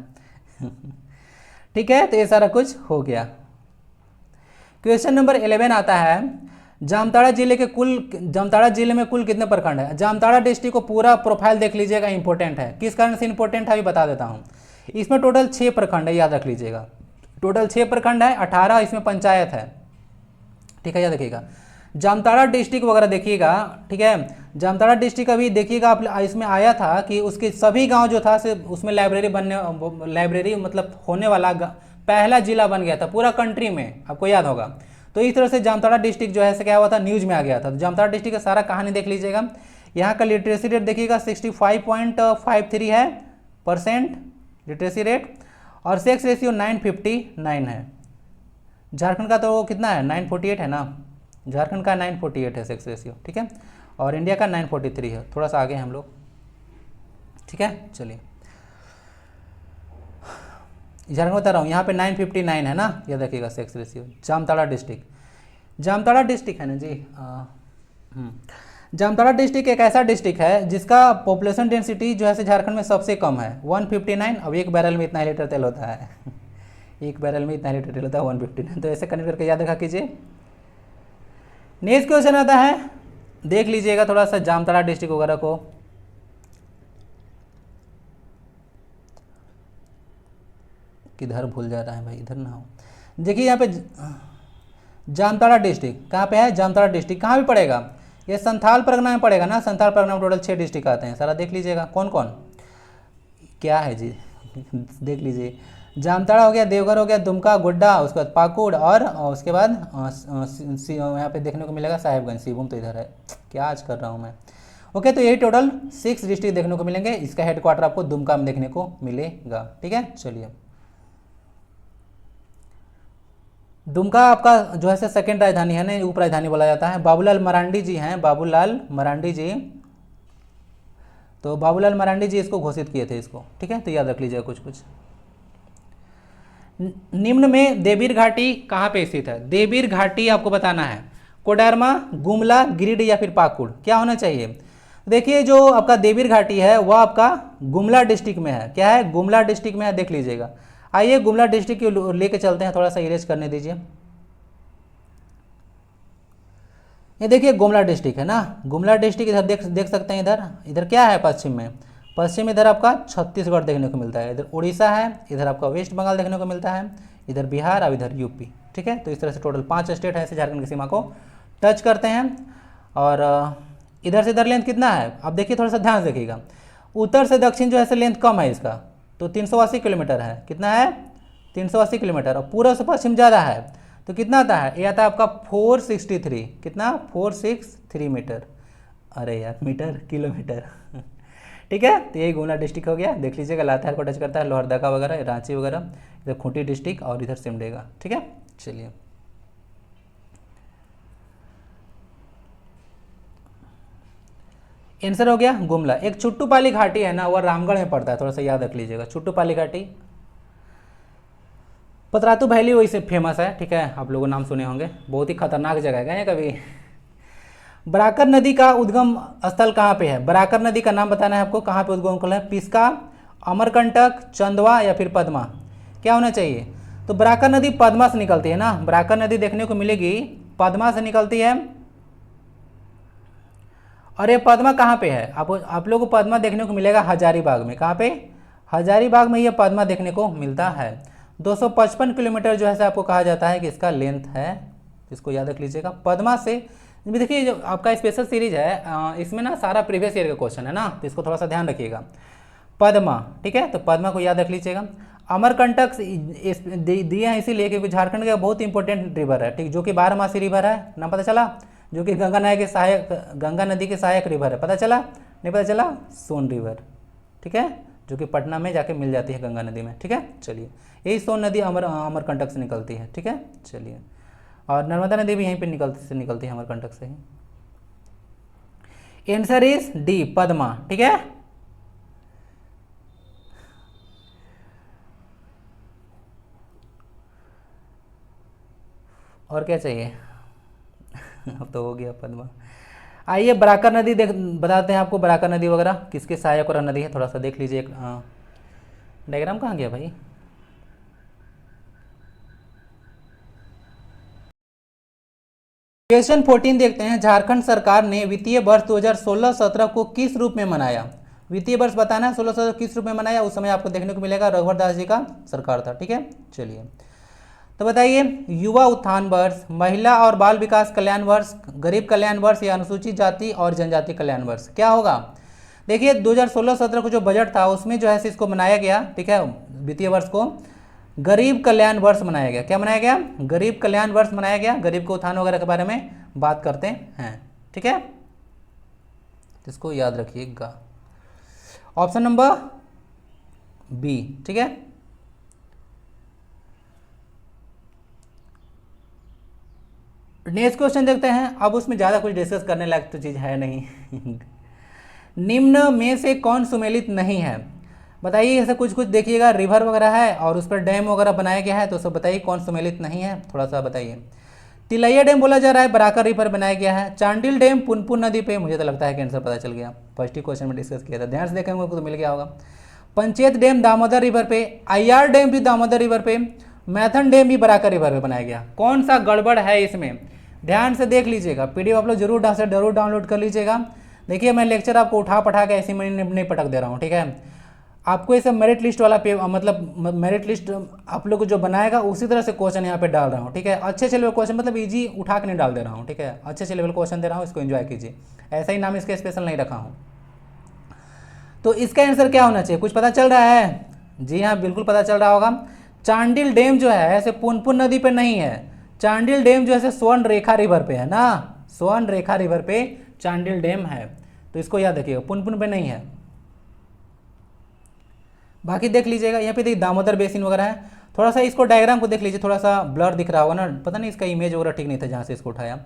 ठीक है, तो ये सारा कुछ हो गया। क्वेश्चन नंबर 11 आता है, जामताड़ा जिले में कुल कितने प्रखंड है? जामताड़ा डिस्ट्रिक्ट को पूरा प्रोफाइल देख लीजिएगा, इंपॉर्टेंट है। किस कारण से इंपॉर्टेंट है अभी बता देता हूँ। इसमें टोटल 6 प्रखंड है, याद रख लीजिएगा। टोटल 6 प्रखंड है, 18 इसमें पंचायत है। ठीक है, याद रखिएगा। जामताड़ा डिस्ट्रिक्ट वगैरह देखिएगा। ठीक है, जामताड़ा डिस्ट्रिक्ट अभी देखिएगा आप, इसमें आया था कि उसके सभी गांव जो था से उसमें लाइब्रेरी मतलब होने वाला पहला जिला बन गया था पूरा कंट्री में, आपको याद होगा। तो इस तरह से जामताड़ा डिस्ट्रिक्ट जो है से क्या हुआ था, न्यूज में आ गया था। तो जामताड़ा डिस्ट्रिक्ट का सारा कहानी देख लीजिएगा। यहाँ का लिटरेसी रेट देखिएगा 65.53 है % लिटरेसी रेट, और सेक्स रेशियो 959 है। झारखंड का तो कितना है, 948 है ना, झारखंड का 948 है सेक्स रेशियो। ठीक है, और इंडिया का 943 है, थोड़ा सा आगे हैं हम लोग। ठीक है, चलिए झारखंड बता रहा हूँ, यहाँ पे 959 है ना, याद रखिएगा सेक्स रेशियो। जामताड़ा डिस्ट्रिक्ट है ना जी। जामताड़ा डिस्ट्रिक्ट एक ऐसा डिस्ट्रिक्ट है जिसका पॉपुलेशन डेंसिटी जो है झारखंड में सबसे कम है, 159। अब एक बैरल में इतना लीटर तेल होता है। एक बैरल में इतना लीटर तेल होता है 150। तो ऐसे कनेक्ट करके याद रखा कीजिए। नेक्स्ट क्वेश्चन आता है, देख लीजिएगा थोड़ा सा जामताड़ा डिस्ट्रिक्ट वगैरह को। किधर भूल जा रहा है भाई, इधर ना हो। देखिए यहाँ पे जामताड़ा डिस्ट्रिक्ट कहाँ पे है, जामताड़ा डिस्ट्रिक्ट कहाँ भी पड़ेगा, ये संथाल परगना में पड़ेगा ना। संथाल परगना में टोटल 6 डिस्ट्रिक्ट आते हैं, सारा देख लीजिएगा कौन कौन क्या है जी। देख लीजिए, जामताड़ा हो गया, देवघर हो गया, दुमका, गोड्डा, उसके बाद पाकुड़ और उसके बाद यहाँ पे देखने को मिलेगा साहिबगंज। सिवुम तो इधर है, क्या आज कर रहा हूँ मैं। ओके, तो यही टोटल 6 डिस्ट्रिक्ट देखने को मिलेंगे। इसका हेडक्वार्टर आपको दुमका में देखने को मिलेगा। ठीक है, चलिए। दुमका आपका जो है सेकंड राजधानी है ना, उप राजधानी बोला जाता है। बाबूलाल मरांडी जी हैं, बाबूलाल मरांडी जी, तो बाबूलाल मरांडी जी इसको घोषित किए थे इसको। ठीक है, तो याद रख लीजिएगा कुछ कुछ। निम्न में देवीर घाटी कहाँ पे स्थित है, देवीर घाटी आपको बताना है। कोडरमा, गुमला, गिरिडीह या फिर पाकुड़, क्या होना चाहिए। देखिए जो आपका देवीर घाटी है वह आपका गुमला डिस्ट्रिक्ट में है। क्या है, गुमला डिस्ट्रिक्ट में है, देख लीजिएगा। आइए गुमला डिस्ट्रिक्ट को लेके चलते हैं, थोड़ा सा इरेज करने दीजिए। ये देखिए गुमला डिस्ट्रिक्ट है ना, गुमला डिस्ट्रिक्ट इधर देख सकते हैं। इधर क्या है, पश्चिम में, पश्चिम इधर आपका छत्तीसगढ़ देखने को मिलता है, इधर उड़ीसा है, इधर आपका वेस्ट बंगाल देखने को मिलता है, इधर बिहार और इधर यूपी। ठीक है, तो इस तरह से टोटल 5 स्टेट है, ऐसे झारखंड की सीमा को टच करते हैं। और इधर से इधर लेंथ कितना है, आप देखिए थोड़ा सा ध्यान से देखिएगा। उत्तर से दक्षिण जो है लेंथ कम है इसका, तो 380 किलोमीटर है। कितना है, 380 किलोमीटर। और पूर्व से पश्चिम ज़्यादा है, तो कितना आता है, ये आता है आपका 463। कितना, 463 मीटर। अरे यार, मीटर किलोमीटर। ठीक है, तो यही गुमला डिस्ट्रिक्ट हो गया। देख लीजिएगा, लातेहार को टच करता है, लोहरदगा वगैरह, रांची वगैरह, इधर खूंटी डिस्ट्रिक्ट और इधर सिमडेगा। ठीक है, चलिए। आंसर हो गया गुमला। एक चुट्टूपाली घाटी है ना, वह रामगढ़ में पड़ता है, थोड़ा सा याद रख लीजिएगा। चुट्टूपाली घाटी, पतरातू वैली वही से फेमस है। ठीक है, आप लोगों नाम सुने होंगे, बहुत ही खतरनाक जगह है, गए कभी। बराकर नदी का उद्गम स्थल कहाँ पे है, बराकर नदी का नाम बताना है आपको, कहाँ पे उद्गम स्थल है। पिस्का, अमरकंटक, चंदवा या फिर पद्मा, क्या होना चाहिए। तो बराकर नदी पद्मा से निकलती है ना, बराकर नदी देखने को मिलेगी पद्मा से निकलती है। और ये पद्मा कहाँ पे है, आप लोगों को पद्मा देखने को मिलेगा हजारीबाग में। कहाँ पे, हजारीबाग में ये पद्मा देखने को मिलता है। 255 किलोमीटर जो है आपको कहा जाता है कि इसका लेंथ है, इसको याद रख लीजिएगा। पद्मा से देखिए, जो आपका स्पेशल सीरीज है इसमें ना सारा प्रीवियस ईयर का क्वेश्चन है ना, तो इसको थोड़ा सा ध्यान रखिएगा। पद्मा, ठीक है, तो पद्मा को याद रख लीजिएगा। अमरकंटक दिए हैं इसीलिए क्योंकि झारखंड का बहुत इंपॉर्टेंट रिवर है, ठीक, जो कि 12मासी रिवर है, नाम पता चला, जो कि गंगा नदी के सहायक रिवर है, पता चला, नहीं पता चला, सोन रिवर। ठीक है, जो कि पटना में जाके मिल जाती है गंगा नदी में। ठीक है, चलिए, यही सोन नदी अमरकंटक से निकलती है। ठीक है, चलिए, और नर्मदा नदी भी यहीं पे निकलती है अमरकंटक से ही। Answer is D, Padma. ठीक है, और क्या चाहिए। अब तो हो गया पद्मा। आइए बराकर नदी बताते हैं आपको, बराकर नदी वगैरह किसके सहायक और नदी है, थोड़ा सा देख लीजिए। डायग्राम कहाँ गया भाई। क्वेश्चन 14 देखते हैं। झारखंड सरकार ने वित्तीय वर्ष 2016-17 को किस रूप में मनाया। वित्तीय वर्ष बताना है 16-17 किस रूप में मनाया, उस समय आपको देखने को मिलेगा रघुवर दास जी का सरकार था। ठीक है, चलिए, तो बताइए, युवा उत्थान वर्ष, महिला और बाल विकास कल्याण वर्ष, गरीब कल्याण वर्ष या अनुसूचित जाति और जनजाति कल्याण वर्ष, क्या होगा। देखिए 2016-17 को जो बजट था उसमें जो है इसको मनाया गया। ठीक है, वित्तीय वर्ष को गरीब कल्याण वर्ष मनाया गया। क्या मनाया गया, गरीब कल्याण वर्ष मनाया गया। गरीब के उत्थान वगैरह के बारे में बात करते हैं। ठीक है, इसको याद रखिएगा। Option number B. ठीक है, नेक्स्ट क्वेश्चन देखते हैं। अब उसमें ज़्यादा कुछ डिस्कस करने लायक तो चीज़ है नहीं। निम्न में से कौन सुमेलित नहीं है, बताइए। ऐसा कुछ कुछ देखिएगा, रिवर वगैरह है और उस पर डैम वगैरह बनाया गया है, तो सब बताइए कौन सुमेलित नहीं है, थोड़ा सा बताइए। तिलैया डैम बोला जा रहा है, बराकर रिवर बनाया गया है। चांडिल डैम पुनपुन नदी पे, मुझे तो लगता है कि आंसर पता चल गया, फर्स्ट ही क्वेश्चन में डिस्कस किया था, ध्यान से देखेंगे तो मिल गया होगा। पंचेत डैम दामोदर रिवर पे, अय्यार डैम भी दामोदर रिवर पे, मैथन डैम भी बराकर रिवर पे बनाया गया। कौन सा गड़बड़ है इसमें, ध्यान से देख लीजिएगा। पीडीएफ आप लोग जरूर डाउनलोड कर लीजिएगा। देखिए मैं लेक्चर आपको उठा पठा के ऐसे मैं नहीं पटक दे रहा हूँ, ठीक है। आपको इसे मेरिट लिस्ट वाला मतलब मेरिट लिस्ट आप लोग जो बनाएगा उसी तरह से क्वेश्चन यहाँ पे डाल रहा हूँ, ठीक है। अच्छे लेवल क्वेश्चन मतलब इजी उठा के नहीं डाल दे रहा हूँ, ठीक है। अच्छे लेवल क्वेश्चन दे रहा हूँ, इसको एंजॉय कीजिए। ऐसा ही नाम इसका स्पेशल नहीं रखा हूँ। तो इसका आंसर क्या होना चाहिए, कुछ पता चल रहा है? जी हाँ, बिल्कुल पता चल रहा होगा। चांडिल डैम जो है ऐसे पुनपुन नदी पे नहीं है। चांडिल डैम जो है स्वर्ण रेखा रिवर पे है ना, स्वर्ण रेखा रिवर पे चांडिल डैम है। तो इसको याद रखिएगा, पुनपुन पे नहीं है। बाकी देख लीजिएगा, यहाँ पे देखिए दामोदर बेसिन वगैरह है। थोड़ा सा इसको डायग्राम को देख लीजिए, थोड़ा सा ब्लर दिख रहा होगा ना, पता नहीं इसका इमेज वगैरह ठीक नहीं था जहाँ से इसको उठाया।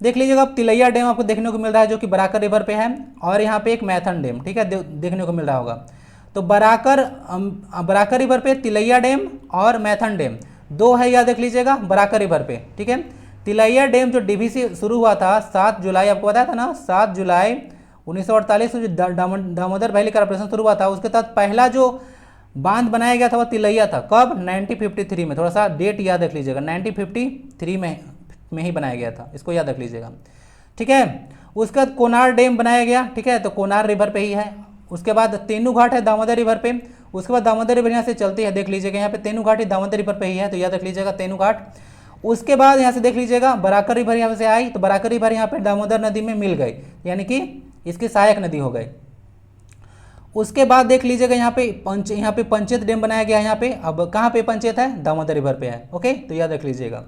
देख लीजिएगा, अब तिलैया डैम आपको देखने को मिल रहा है जो कि बराकर रिवर पे है, और यहाँ पे एक मैथन डैम, ठीक है, देखने को मिल रहा होगा। तो बराकर रिवर पे तिलैया डैम और मैथन डैम दो है, याद रख लीजिएगा, बराकर रिवर पे, ठीक है। तिलैया डैम जो डीवीसी शुरू हुआ था 7 जुलाई, आपको बताया था ना, 7 जुलाई 1948 को जो दामोदर वैली का ऑपरेशन शुरू हुआ था, उसके तहत पहला जो बांध बनाया गया था वह तिलैया था। कब? 1953 में। थोड़ा सा डेट याद रख लीजिएगा, 1953 में ही बनाया गया था, इसको याद रख लीजिएगा, ठीक है। उसके बाद कोनार डैम बनाया गया, ठीक है, तो कोनार रिवर पे ही है। उसके बाद तेनू घाट है दामोदर रिवर पे। उसके बाद दामोदर रिवर यहाँ से चलती है, देख लीजिएगा, यहाँ पे तेनू घाट ही दामोदर रिवर पे ही है, तो याद रख लीजिएगा तेनू घाट। उसके बाद यहाँ से देख लीजिएगा बराकर रिवर यहाँ से आई, तो बराकर रिवर यहाँ पे दामोदर नदी में मिल गई, यानी कि इसकी सहायक नदी हो गई। उसके बाद देख लीजिएगा यहाँ पे पंचेत डैम बनाया गया है यहाँ पे। अब कहाँ पे पंचेत है? दामोदर रिवर पे है, ओके, तो याद रख लीजिएगा।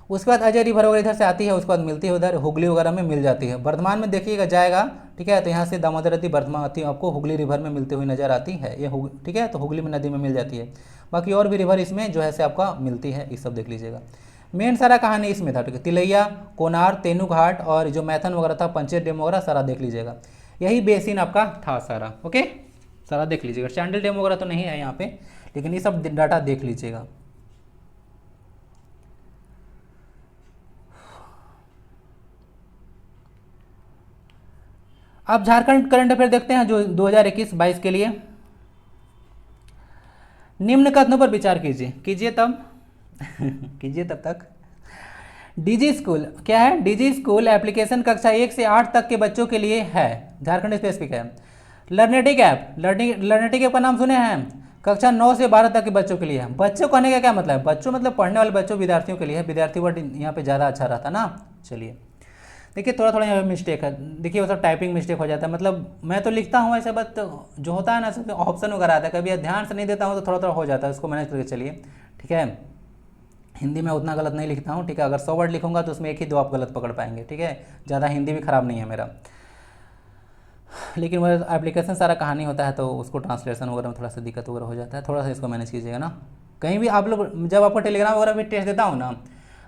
उसके बाद अजय रिवर वगैरह इधर से आती है, उसके बाद मिलती है उधर हुगली वगैरह में मिल जाती है। वर्धमान में देखिएगा जाएगा, ठीक है, तो यहाँ से दामोदर नदी वर्धमान आती है, आपको हुगली रिवर में मिलती हुई नजर आती है ये, ठीक है, तो हुगली में नदी में मिल जाती है। बाकी और भी रिवर इसमें जो है से आपका मिलती है, ये सब देख लीजिएगा। मेन सारा कहानी इसमें था, ठीक है, तिलैया, कोनार, तेनू घाट और जो मैथन वगैरह था, पंचेत डैम वगैरह सारा देख लीजिएगा। यही बेसिन आपका था सारा, ओके, सारा देख लीजिएगा। चांडिल डैम वगैरह तो नहीं है यहाँ पे, लेकिन ये सब डाटा देख लीजिएगा। अब झारखंड करंट अफेयर देखते हैं जो 2021-22 के लिए। निम्न कथनों पर विचार कीजिए तब कीजिए तब तक। डीजी स्कूल क्या है? डीजी स्कूल एप्लीकेशन कक्षा 1 से 8 तक के बच्चों के लिए है, झारखंड स्पेसिफिक है। लर्नेटिक ऐप, लर्नेटिक ऐप का नाम सुने हैं? कक्षा 9 से 12 तक के बच्चों के लिए है। बच्चों कहने का क्या मतलब है? बच्चों मतलब पढ़ने वाले बच्चों, विद्यार्थियों के लिए है। विद्यार्थी वर्ड यहाँ पे ज़्यादा अच्छा रहता ना। चलिए देखिए, थोड़ा थोड़ा यहाँ पे मिस्टेक है, देखिए वो सब टाइपिंग मिस्टेक हो जाता है। मतलब मैं तो लिखता हूँ ऐसे, बट जो होता है ना सब ऑप्शन वगैरह आता है, कभी ध्यान से नहीं देता हूँ तो थोड़ा थोड़ा हो जाता है, उसको मैनेज करके चलिए, ठीक है। हिंदी में उतना गलत नहीं लिखता हूँ, ठीक है। अगर 100 वर्ड लिखूंगा तो उसमें 1 ही 2 आप गलत पकड़ पाएंगे, ठीक है। ज़्यादा हिंदी भी ख़राब नहीं है मेरा, लेकिन वह एप्लीकेशन सारा कहानी होता है तो उसको ट्रांसलेशन वगैरह में थोड़ा सा दिक्कत वगैरह हो जाता है। थोड़ा सा इसको मैनेज कीजिएगा ना। कहीं भी आप लोग जब आपको टेलीग्राम वगैरह भी टेस्ट देता हूँ ना,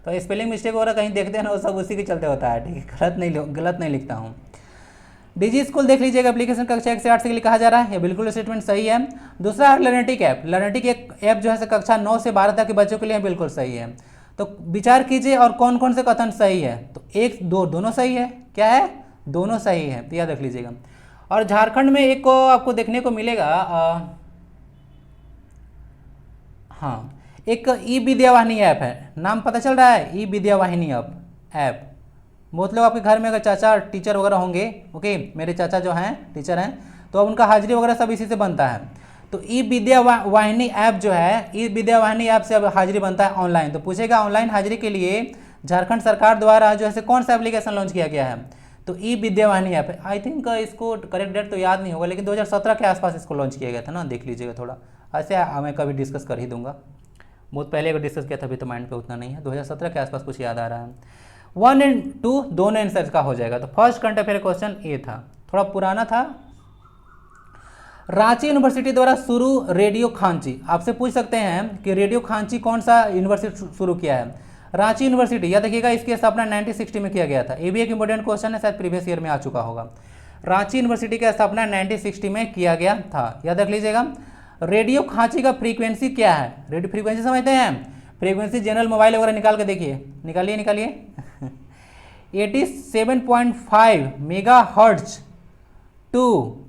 तो स्पेलिंग मिस्टेक वगैरह कहीं देखते हैं ना, वो सब उसी के चलते होता है, ठीक है। गलत नहीं लिखता हूँ। डीजी स्कूल देख लीजिएगा, एप्लीकेशन कक्षा 1 से 8 के लिए कहा जा रहा है, ये बिल्कुल स्टेटमेंट सही है। दूसरा है लर्नेटिक ऐप। लर्नेटिक एक ऐप जो है कक्षा 9 से 12 तक के बच्चों के लिए बिल्कुल सही है। तो विचार कीजिए और कौन कौन से कथन सही है। तो 1 2 दोनों सही है, क्या है? दोनों सही है, तो याद रख लीजिएगा। और झारखंड में एक को आपको देखने को मिलेगा, हाँ, एक ई विद्यावाहिनी ऐप है, नाम पता चल रहा है? ई विद्यावाहिनी ऐप। बहुत लोग आपके घर में अगर चाचा टीचर वगैरह होंगे, ओके, मेरे चाचा जो हैं टीचर हैं, तो अब उनका हाजिरी वगैरह सब इसी से बनता है। तो ई विद्यावाहिनी ऐप जो है, ई विद्यावाहिनी ऐप से अब हाजिरी बनता है ऑनलाइन। तो पूछेगा ऑनलाइन हाजिरी के लिए झारखंड सरकार द्वारा जो है कौन सा एप्लीकेशन लॉन्च किया गया है? तो ई विद्यावाहिनी ऐप है। आई थिंक इसको करेक्ट डेट तो याद नहीं होगा, लेकिन 2017 के आसपास इसको लॉन्च किया गया था ना, देख लीजिएगा थोड़ा। ऐसे मैं कभी डिस्कस कर ही दूंगा, बहुत पहले अगर डिस्कस किया था, अभी तो माइंड पे उतना नहीं है। 2017 के आसपास कुछ याद आ रहा है। 1 और 2 दोनों आंसर का हो जाएगा। तो फर्स्ट करंट अफेयर क्वेश्चन ये था, थोड़ा पुराना था। रांची यूनिवर्सिटी द्वारा शुरू रेडियो खांची, आपसे पूछ सकते हैं कि रेडियो खांची कौन सा यूनिवर्सिटी शुरू किया है? रांची यूनिवर्सिटी, याद रखिएगा, इसकी स्थापना 1960 में किया गया था। ये भी एक इंपॉर्टेंट क्वेश्चन है, शायद प्रीवियस ईयर में आ चुका होगा। रांची यूनिवर्सिटी की स्थापना 1960 में किया गया था, याद रख लीजिएगा। रेडियो खांची का फ्रीक्वेंसी क्या है? रेडियो फ्रीक्वेंसी समझते हैं? फ्रीक्वेंसी जनरल मोबाइल वगैरह निकाल के देखिए, निकालिए 87.5 megahertz to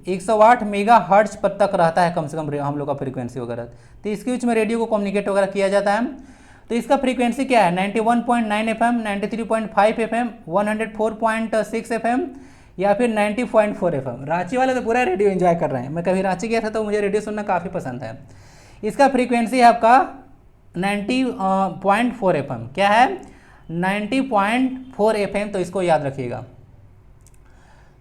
108 megahertz पर तक रहता है कम से कम हम लोग का फ्रीक्वेंसी वगैरह। तो इसके बीच में रेडियो को कम्युनिकेट वगैरह किया जाता है। तो इसका फ्रीक्वेंसी क्या है 91.9 FM, 93.5 FM, 104.6 FM या फिर 90.4 FM। रांची वाले तो पूरा रेडियो एंजॉय कर रहे हैं। मैं कभी रांची गया था तो मुझे रेडियो सुनना काफ़ी पसंद है। इसका फ्रीक्वेंसी है आपका 90.4 FM। क्या है 90.4 FM, तो इसको याद रखिएगा,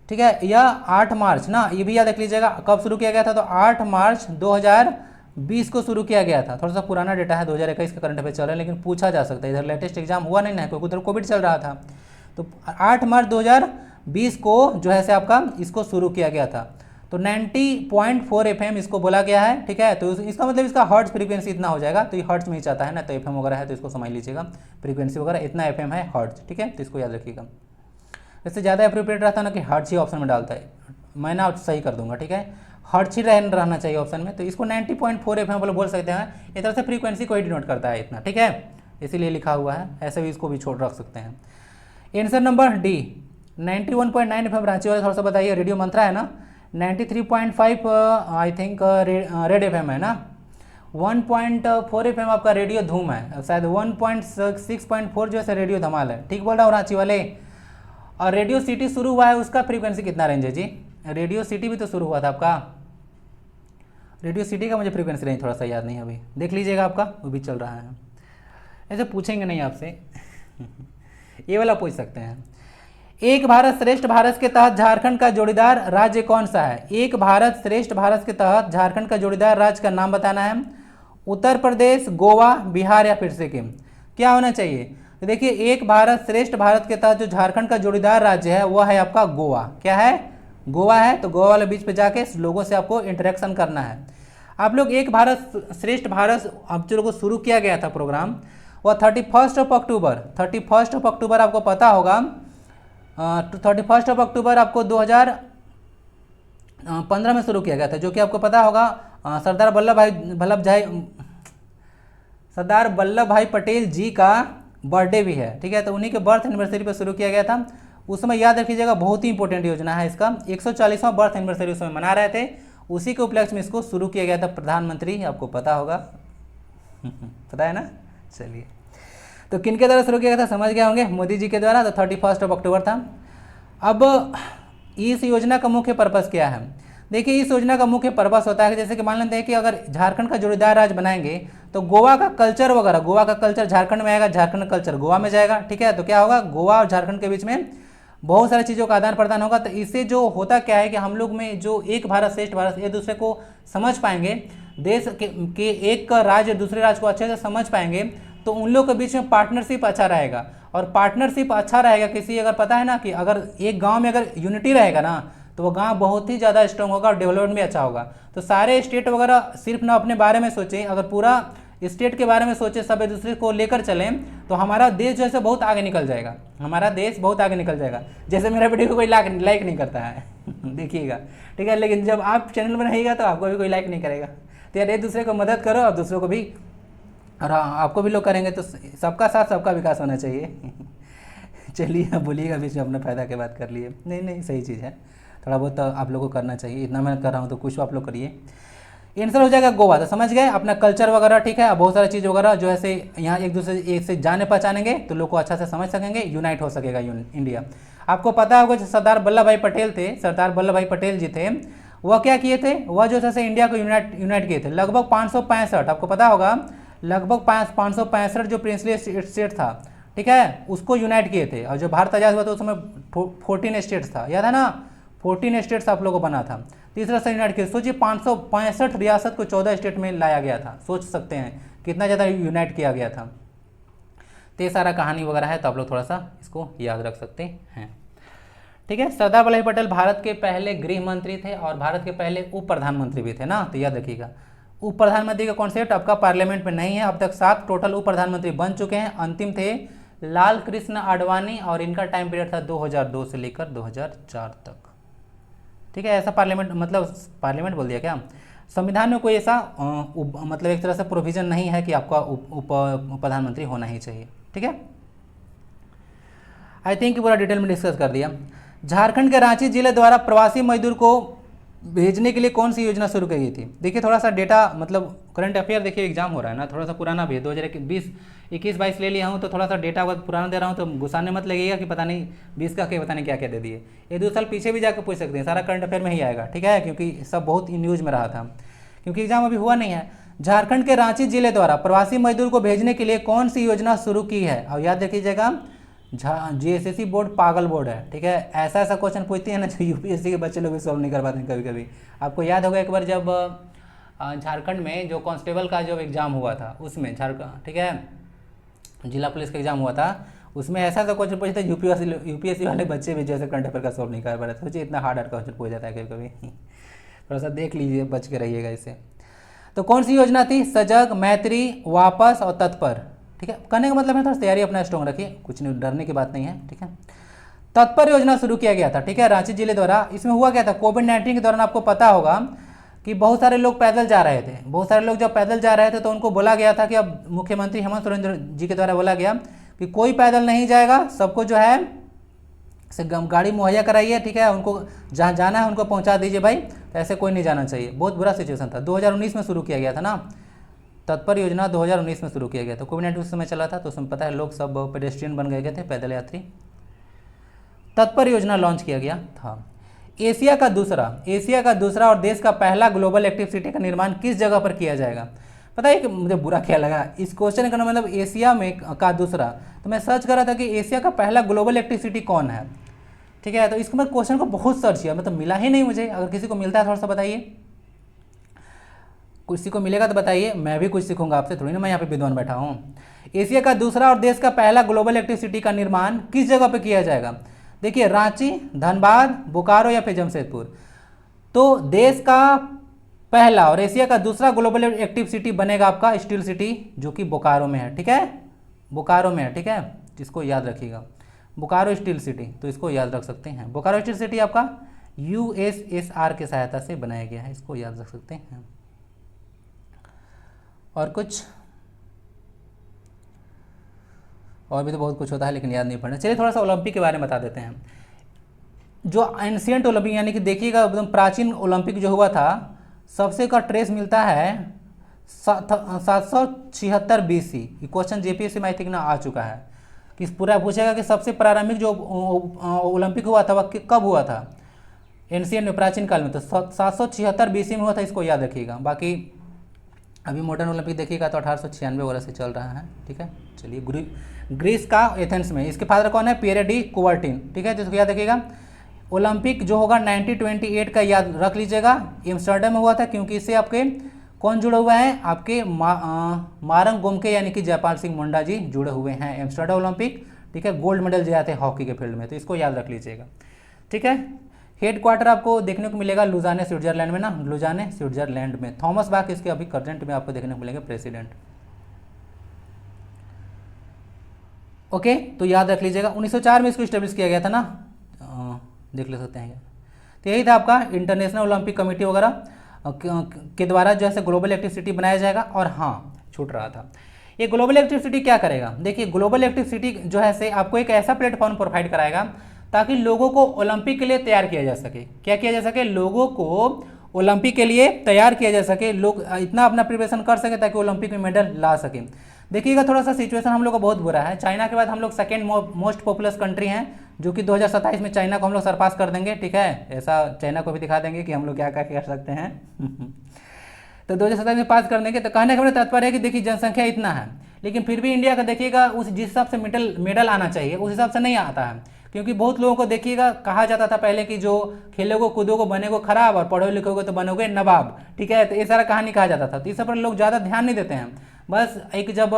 ठीक है। यह 8 मार्च ना, ये भी याद रख लीजिएगा। कब शुरू किया गया था? तो 8 मार्च 2020 को शुरू किया गया था। थोड़ा सा पुराना डेटा है, 2021 का करंट अफेयर चल रहा है, लेकिन पूछा जा सकता है। इधर लेटेस्ट एग्जाम हुआ नहीं ना, क्योंकि उधर कोविड चल रहा था। तो 8 मार्च 2020 को जो है से आपका इसको शुरू किया गया था। तो 90.4 FM इसको बोला गया है, ठीक है। तो इसका मतलब इसका हर्ट्ज फ्रीक्वेंसी इतना हो जाएगा। तो ये हर्ट्ज में ही चाहता है ना, तो FM वगैरह है तो इसको समझ लीजिएगा, फ्रीक्वेंसी वगैरह इतना FM है हर्ट्ज, ठीक है। तो इसको याद रखिएगा। इससे ज़्यादा अप्रोप्रिएट रहता है ना कि हर्ट्ज ही ऑप्शन में डालता है, मैं ना सही कर दूंगा, ठीक है। हर्ट्ज ही रहना चाहिए ऑप्शन में। तो इसको 90.4 FM बोल सकते हैं। इस तरह से फ्रीक्वेंसी को ही डिनोट करता है इतना, ठीक है, इसीलिए लिखा हुआ है। ऐसे भी इसको भी छोड़ रख सकते हैं। Answer number D 91.9 FM Ranchi वाले थोड़ा सा बताइए। रेडियो मंत्रा है ना, 93.5 आई थिंक रेड FM है ना, 1.4 FM आपका रेडियो धूम है, शायद 1.6.4 जो है रेडियो धमाल है। ठीक बोल रहा हूँ रांची वाले। और रेडियो सिटी शुरू हुआ है, उसका फ्रीक्वेंसी कितना रेंज है जी? रेडियो सिटी भी तो शुरू हुआ था आपका। रेडियो सिटी का मुझे फ्रीक्वेंसी रेंज थोड़ा सा याद नहीं है, अभी देख लीजिएगा, आपका वो भी चल रहा है। ऐसे पूछेंगे नहीं आपसे ये वाला पूछ सकते हैं। एक भारत श्रेष्ठ भारत के तहत झारखंड का जोड़ीदार राज्य कौन सा है? एक भारत श्रेष्ठ भारत के तहत झारखंड का जोड़ीदार राज्य का नाम बताना है। उत्तर प्रदेश, गोवा, बिहार या फिर सिक्किम। क्या होना चाहिए? तो देखिए, एक भारत श्रेष्ठ भारत के तहत जो झारखंड का जोड़ीदार राज्य है वह है आपका गोवा। क्या है? गोवा है। तो गोवा वाले बीच पे जाके लोगों से आपको इंटरेक्शन करना है। आप लोग एक भारत श्रेष्ठ भारत अब जो लोगों को शुरू किया गया था प्रोग्राम, वह 31 अक्टूबर आपको पता होगा। 31 अक्टूबर आपको 2015 में शुरू किया गया था, जो कि आपको पता होगा सरदार वल्लभ भाई पटेल जी का बर्थडे भी है, ठीक है। तो उन्हीं के बर्थ एनिवर्सरी पर शुरू किया गया था। उस समय याद रखिएगा, बहुत ही इंपॉर्टेंट योजना है इसका। 140वां बर्थ एनिवर्सरी उस समय मना रहे थे, उसी के उपलक्ष्य में इसको शुरू किया गया था। प्रधानमंत्री आपको पता होगा पता है ना। चलिए, तो किन के द्वारा शुरू किया गया था समझ गए होंगे, मोदी जी के द्वारा। तो 31 अक्टूबर था। अब इस योजना का मुख्य पर्पस क्या है? देखिए, इस योजना का मुख्य पर्पस होता है कि जैसे कि मान लेते हैं कि अगर झारखंड का जोड़ीदार राज्य बनाएंगे तो गोवा का कल्चर वगैरह, गोवा का कल्चर झारखंड में आएगा, झारखंड का कल्चर गोवा में जाएगा, ठीक है। तो क्या होगा, गोवा और झारखंड के बीच में बहुत सारी चीज़ों का आदान प्रदान होगा। तो इससे जो होता क्या है कि हम लोग में जो एक भारत श्रेष्ठ भारत, एक दूसरे को समझ पाएंगे, देश के एक राज्य दूसरे राज्य को अच्छे से समझ पाएंगे, तो उन लोगों के बीच में पार्टनरशिप अच्छा रहेगा। और पार्टनरशिप अच्छा रहेगा किसी, अगर पता है ना कि अगर एक गांव में अगर यूनिटी रहेगा ना, तो वो गांव बहुत ही ज़्यादा स्ट्रांग होगा और डेवलपमेंट भी अच्छा होगा। तो सारे स्टेट वगैरह सिर्फ ना अपने बारे में सोचें, अगर पूरा स्टेट के बारे में सोचे, सब एक दूसरे को लेकर चलें, तो हमारा देश जैसे बहुत आगे निकल जाएगा। हमारा देश बहुत आगे निकल जाएगा। जैसे मेरा वीडियो को कोई लाइक नहीं करता है देखिएगा, ठीक है, लेकिन जब आप चैनल बनाइएगा तो आपको भी कोई लाइक नहीं करेगा। तो यार एक दूसरे को मदद करो और दूसरों को भी, और आपको भी लोग करेंगे, तो सबका साथ सबका विकास होना चाहिए चलिए, बोलिएगा बीच में, अपने फ़ायदा की बात कर लिए। नहीं, सही चीज़ है, थोड़ा बहुत आप लोगों को करना चाहिए। इतना मेहनत कर रहा हूँ तो कुछ आप लोग करिए। आंसर हो जाएगा गोवा। तो समझ गए, अपना कल्चर वगैरह, ठीक है, बहुत सारी चीज़ वगैरह जो है से यहाँ एक दूसरे से जाने पहचानेंगे तो लोग को अच्छा से समझ सकेंगे, यूनाइट हो सकेगा इंडिया। आपको पता होगा जो सरदार वल्लभ भाई पटेल थे, सरदार वल्लभ भाई पटेल जी थे, वह क्या किए थे? वह जो है इंडिया को यूनाइट किए थे। लगभग 565, आपको पता होगा, लगभग 565 जो प्रिंसली स्टेट था, ठीक है, उसको यूनाइट किए थे। और जो भारत आज़ाद हुआ था उस समय 14 स्टेट्स था, याद है ना, 14 स्टेट्स आप लोगों को बना था। तीसरा से यूनाइट किया। सोचिए 565 रियासत को 14 स्टेट में लाया गया था। सोच सकते हैं कितना ज़्यादा यूनाइट किया गया था। तो ये सारा कहानी वगैरह है, तो आप लोग थोड़ा सा इसको याद रख सकते हैं, ठीक है। सरदार वल्लभ भाई पटेल भारत के पहले गृह मंत्री थे और भारत के पहले उप प्रधानमंत्री भी थे ना, तो याद रखिएगा। उप प्रधानमंत्री का कॉन्सेप्ट आपका पार्लियामेंट में नहीं है। अब तक 7 टोटल उप प्रधानमंत्री बन चुके हैं। अंतिम थे लाल कृष्ण आडवाणी और इनका टाइम पीरियड था 2002 से लेकर 2004 तक, ठीक है। ऐसा पार्लियामेंट बोल दिया क्या, संविधान में कोई ऐसा मतलब एक तरह से प्रोविजन नहीं है कि आपका उप प्रधानमंत्री होना ही चाहिए, ठीक है। आई थिंक पूरा डिटेल में डिस्कस कर दिया। झारखंड के रांची जिले द्वारा प्रवासी मजदूर को भेजने के लिए कौन सी योजना शुरू की गई थी? देखिए थोड़ा सा डेटा मतलब करंट अफेयर, देखिए एग्जाम हो रहा है ना, थोड़ा सा पुराना भी है, 2020 21 22 ले लिया हूँ तो थोड़ा सा डेटा अगर पुराना दे रहा हूँ तो गुस्साने मत लगेगा कि पता नहीं 20 का क्या पता नहीं क्या क्या दे दिए। ये 2 साल पीछे भी जाकर पूछ सकते हैं, सारा करंट अफेयर में ही आएगा, ठीक है, क्योंकि सब बहुत न्यूज़ में रहा था, क्योंकि एग्जाम अभी हुआ नहीं है। झारखंड के रांची जिले द्वारा प्रवासी मजदूर को भेजने के लिए कौन सी योजना शुरू की है? और याद रखिएगा जीएसएससी बोर्ड पागल बोर्ड है, ठीक है, ऐसा ऐसा क्वेश्चन पूछती है ना जो यूपीएससी के बच्चे लोग भी सॉल्व नहीं कर पाते हैं कभी कभी। आपको याद होगा एक बार जब झारखंड में जो कांस्टेबल का जो एग्ज़ाम हुआ था उसमें झारखंड, ठीक है, जिला पुलिस का एग्जाम हुआ था, उसमें ऐसा ऐसा क्वेश्चन पूछते थे यूपीएससी वाले बच्चे भी जैसे करंट अफेयर का सॉल्व नहीं कर पा रहे थे। सोचिए इतना हार्ड क्वेश्चन पूछ जाता है कभी कभी। थोड़ा सा देख लीजिए, बच के रहिएगा इससे। तो कौन सी योजना थी? सजग, मैत्री, वापस और तत्पर, ठीक है। कहने का मतलब है थोड़ा तैयारी अपना स्ट्रॉन्ग रखिए, कुछ नहीं, डरने की बात नहीं है, ठीक है। तत्पर योजना शुरू किया गया था, ठीक है, रांची जिले द्वारा। इसमें हुआ क्या था, कोविड-19 के दौरान आपको पता होगा कि बहुत सारे लोग पैदल जा रहे थे। बहुत सारे लोग जब पैदल जा रहे थे तो उनको बोला गया था कि अब मुख्यमंत्री हेमंत सोरेन जी के द्वारा बोला गया कि कोई पैदल नहीं जाएगा, सबको जो है से गाड़ी मुहैया कराइए, ठीक है, उनको जहाँ जाना है उनको पहुँचा दीजिए भाई, तो ऐसे कोई नहीं जाना चाहिए। बहुत बुरा सिचुएशन था, 2019 में शुरू किया गया था ना, तत्पर योजना 2019 में शुरू किया गया था। कोविड-19 उस समय चला था तो उसमें पता है लोग सब पेडेस्ट्रियन बन गए थे, पैदल यात्री। तत्पर योजना लॉन्च किया गया था। एशिया का दूसरा और देश का पहला ग्लोबल एक्टिव सिटी का निर्माण किस जगह पर किया जाएगा? पता है कि मुझे बुरा क्या लगा, इस क्वेश्चन का मतलब एशिया में का दूसरा, तो मैं सर्च कर रहा था कि एशिया का पहला ग्लोबल एक्टिव सिटी कौन है, ठीक है। तो इसके बाद क्वेश्चन को बहुत सर्च किया, मतलब मिला ही नहीं मुझे। अगर किसी को मिलता है थोड़ा सा बताइए, किसी को मिलेगा तो बताइए, मैं भी कुछ सीखूंगा आपसे, थोड़ी ना मैं यहाँ पे विद्वान बैठा हूँ। एशिया का दूसरा और देश का पहला ग्लोबल एक्टिव सिटी का निर्माण किस जगह पर किया जाएगा? देखिए रांची, धनबाद, बोकारो या फिर जमशेदपुर। तो देश का पहला और एशिया का दूसरा ग्लोबल एक्टिव सिटी बनेगा आपका स्टील सिटी, जो कि बोकारो में है, ठीक है, बोकारो में है, ठीक है, जिसको याद रखिएगा, बोकारो स्टील सिटी, तो इसको याद रख सकते हैं। बोकारो स्टील सिटी आपका यूएसएसआर की सहायता से बनाया गया है, इसको याद रख सकते हैं। और कुछ और भी तो बहुत कुछ होता है लेकिन याद नहीं पड़ना। चलिए थोड़ा सा ओलंपिक के बारे में बता देते हैं। जो एंशियंट ओलंपिक यानी कि देखिएगा एकदम प्राचीन ओलंपिक जो हुआ था, सबसे का ट्रेस मिलता है 776 BC। ये क्वेश्चन जेपीएससी में आई थिंक ना आ चुका है कि पूरा पूछेगा कि सबसे प्रारंभिक जो ओलंपिक हुआ था वह कब हुआ था, एंशियंट में, प्राचीन काल में, तो 776 BC में हुआ था, इसको याद रखिएगा। बाकी अभी मॉडर्न ओलंपिक देखिएगा तो 1896 वगैरह से चल रहा है, ठीक है। चलिए ग्रीस का एथेंस में, इसके फादर कौन है? पियरे डी कुबर्टिन, ठीक है, तो इसको याद रखिएगा। ओलंपिक जो होगा 1928 का याद रख लीजिएगा, एम्स्टर्डम में हुआ था, क्योंकि इससे आपके कौन जुड़े हुए हैं? आपके मारंग गोमके यानी कि जयपाल सिंह मुंडा जी जुड़े हुए हैं एम्स्टर्डम ओलंपिक, ठीक है, गोल्ड मेडल जो आते हैं हॉकी के फील्ड में, तो इसको याद रख लीजिएगा, ठीक है। हेड क्वार्टर आपको देखने को मिलेगा लुजाने स्विट्जरलैंड में ना, लुजाने स्विट्जरलैंड में। थॉमस बाक इसके अभी करंट में आपको देखने को मिलेंगे प्रेसिडेंट, ओके, तो याद रख लीजिएगा। 1904 में इसको स्टेब्लिश किया गया था ना, देख ले सकते हैं। तो यही था आपका इंटरनेशनल ओलंपिक कमेटी वगैरह के द्वारा जो है ग्लोबल एक्टिव सिटी बनाया जाएगा। और हाँ, छूट रहा था, ये ग्लोबल एक्टिव सिटी क्या करेगा? देखिए ग्लोबल एक्टिव सिटी जो है से आपको एक ऐसा प्लेटफॉर्म प्रोवाइड कराएगा ताकि लोगों को ओलंपिक के लिए तैयार किया जा सके। क्या किया जा सके? लोगों को ओलंपिक के लिए तैयार किया जा सके, लोग इतना अपना प्रिपरेशन कर सके ताकि ओलंपिक में मेडल ला सके। देखिएगा थोड़ा सा सिचुएशन हम लोग का बहुत बुरा है, चाइना के बाद हम लोग सेकेंड मोस्ट पॉपुलस कंट्री हैं, जो कि 2027 में चाइना को हम लोग सरपास कर देंगे, ठीक है, ऐसा चाइना को भी दिखा देंगे कि हम लोग क्या क्या कर सकते हैं। तो 2027 में पास कर देंगे। तो कहने का मेरा तात्पर्य है कि देखिए जनसंख्या इतना है, लेकिन फिर भी इंडिया का देखिएगा उस जिस हिसाब से मेडल आना चाहिए उस हिसाब से नहीं आता है, क्योंकि बहुत लोगों को देखिएगा कहा जाता था पहले कि जो खेलोगे कूदोगे बनेगो खराब और पढ़ोगे लिखोगे तो बनोगे नवाब, ठीक है, तो ये सारा कहानी कहा जाता था। तो इस पर लोग ज़्यादा ध्यान नहीं देते हैं। बस एक जब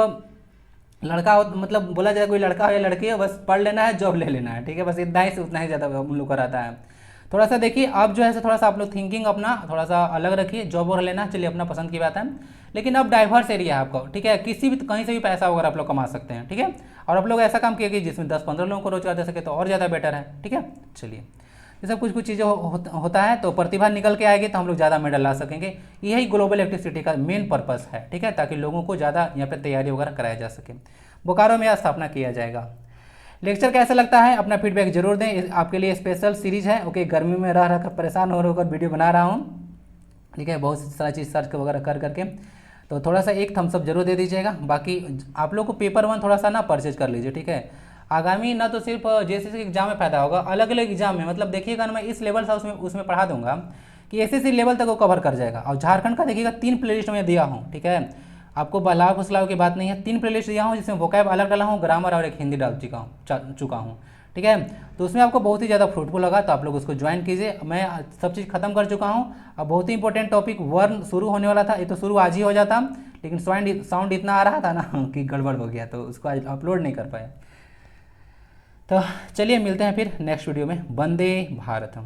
लड़का हो, मतलब बोला जाए कोई लड़का हो या लड़की हो, बस पढ़ लेना है, जॉब ले लेना है, ठीक है, बस इतना ही से उतना ही ज़्यादा हम लोग का रहता है। थोड़ा सा देखिए अब जो है थोड़ा सा आप लोग थिंकिंग अपना थोड़ा सा अलग रखिए, जॉब और लेना, चलिए अपना पसंद की बात है, लेकिन अब डाइवर्स एरिया है आपको, ठीक है, किसी भी कहीं से भी पैसा वगैरह आप लोग कमा सकते हैं, ठीक है। और आप लोग ऐसा काम किए कि जिसमें 10-15 लोगों को रोजगार दे सके तो और ज़्यादा बेटर है, ठीक है। चलिए ये सब कुछ चीज़ें होता है, तो प्रतिभा निकल के आएगी तो हम लोग ज़्यादा मेडल ला सकेंगे। यही ग्लोबल एक्टिव सिटी का मेन पर्पस है, ठीक है, ताकि लोगों को ज़्यादा यहाँ पर तैयारी वगैरह कराया जा सके। बोकारो में स्थापना किया जाएगा। लेक्चर कैसा लगता है अपना फीडबैक जरूर दें, आपके लिए स्पेशल सीरीज है। ओके, गर्मी में रह रहकर परेशान हो होकर वीडियो बना रहा हूँ, ठीक है, बहुत सारा चीज़ सर्च वगैरह कर करके। तो थोड़ा सा एक थम्सअप जरूर दे दीजिएगा। बाकी आप लोग को पेपर 1 थोड़ा सा ना परचेज कर लीजिए, ठीक है। आगामी ना तो सिर्फ जेएसएससी एग्जाम में फायदा होगा, अलग अलग एग्जाम में, मतलब देखिएगा ना मैं इस लेवल से उसमें पढ़ा दूंगा कि एसएससी लेवल तक वो कवर कर जाएगा। और झारखंड का देखिएगा 3 प्लेलिस्ट में दिया हूँ, ठीक है, आपको बहलाव फुसलाव की बात नहीं है, 3 प्लेलिस्ट दिया हूँ जिसमें वोकैब अलग डाला हूँ, ग्रामर और एक हिंदी डाल चुका हूँ, ठीक है। तो उसमें आपको बहुत ही ज़्यादा फ्रूटफुल लगा, तो आप लोग उसको ज्वाइन कीजिए। मैं सब चीज़ खत्म कर चुका हूँ। अब बहुत ही इंपॉर्टेंट टॉपिक वर्ण शुरू होने वाला था, ये तो शुरू आज ही हो जाता, लेकिन साउंड इतना आ रहा था ना कि गड़बड़ हो गया, तो उसको आज अपलोड नहीं कर पाया। तो चलिए मिलते हैं फिर नेक्स्ट वीडियो में। वंदे भारतम।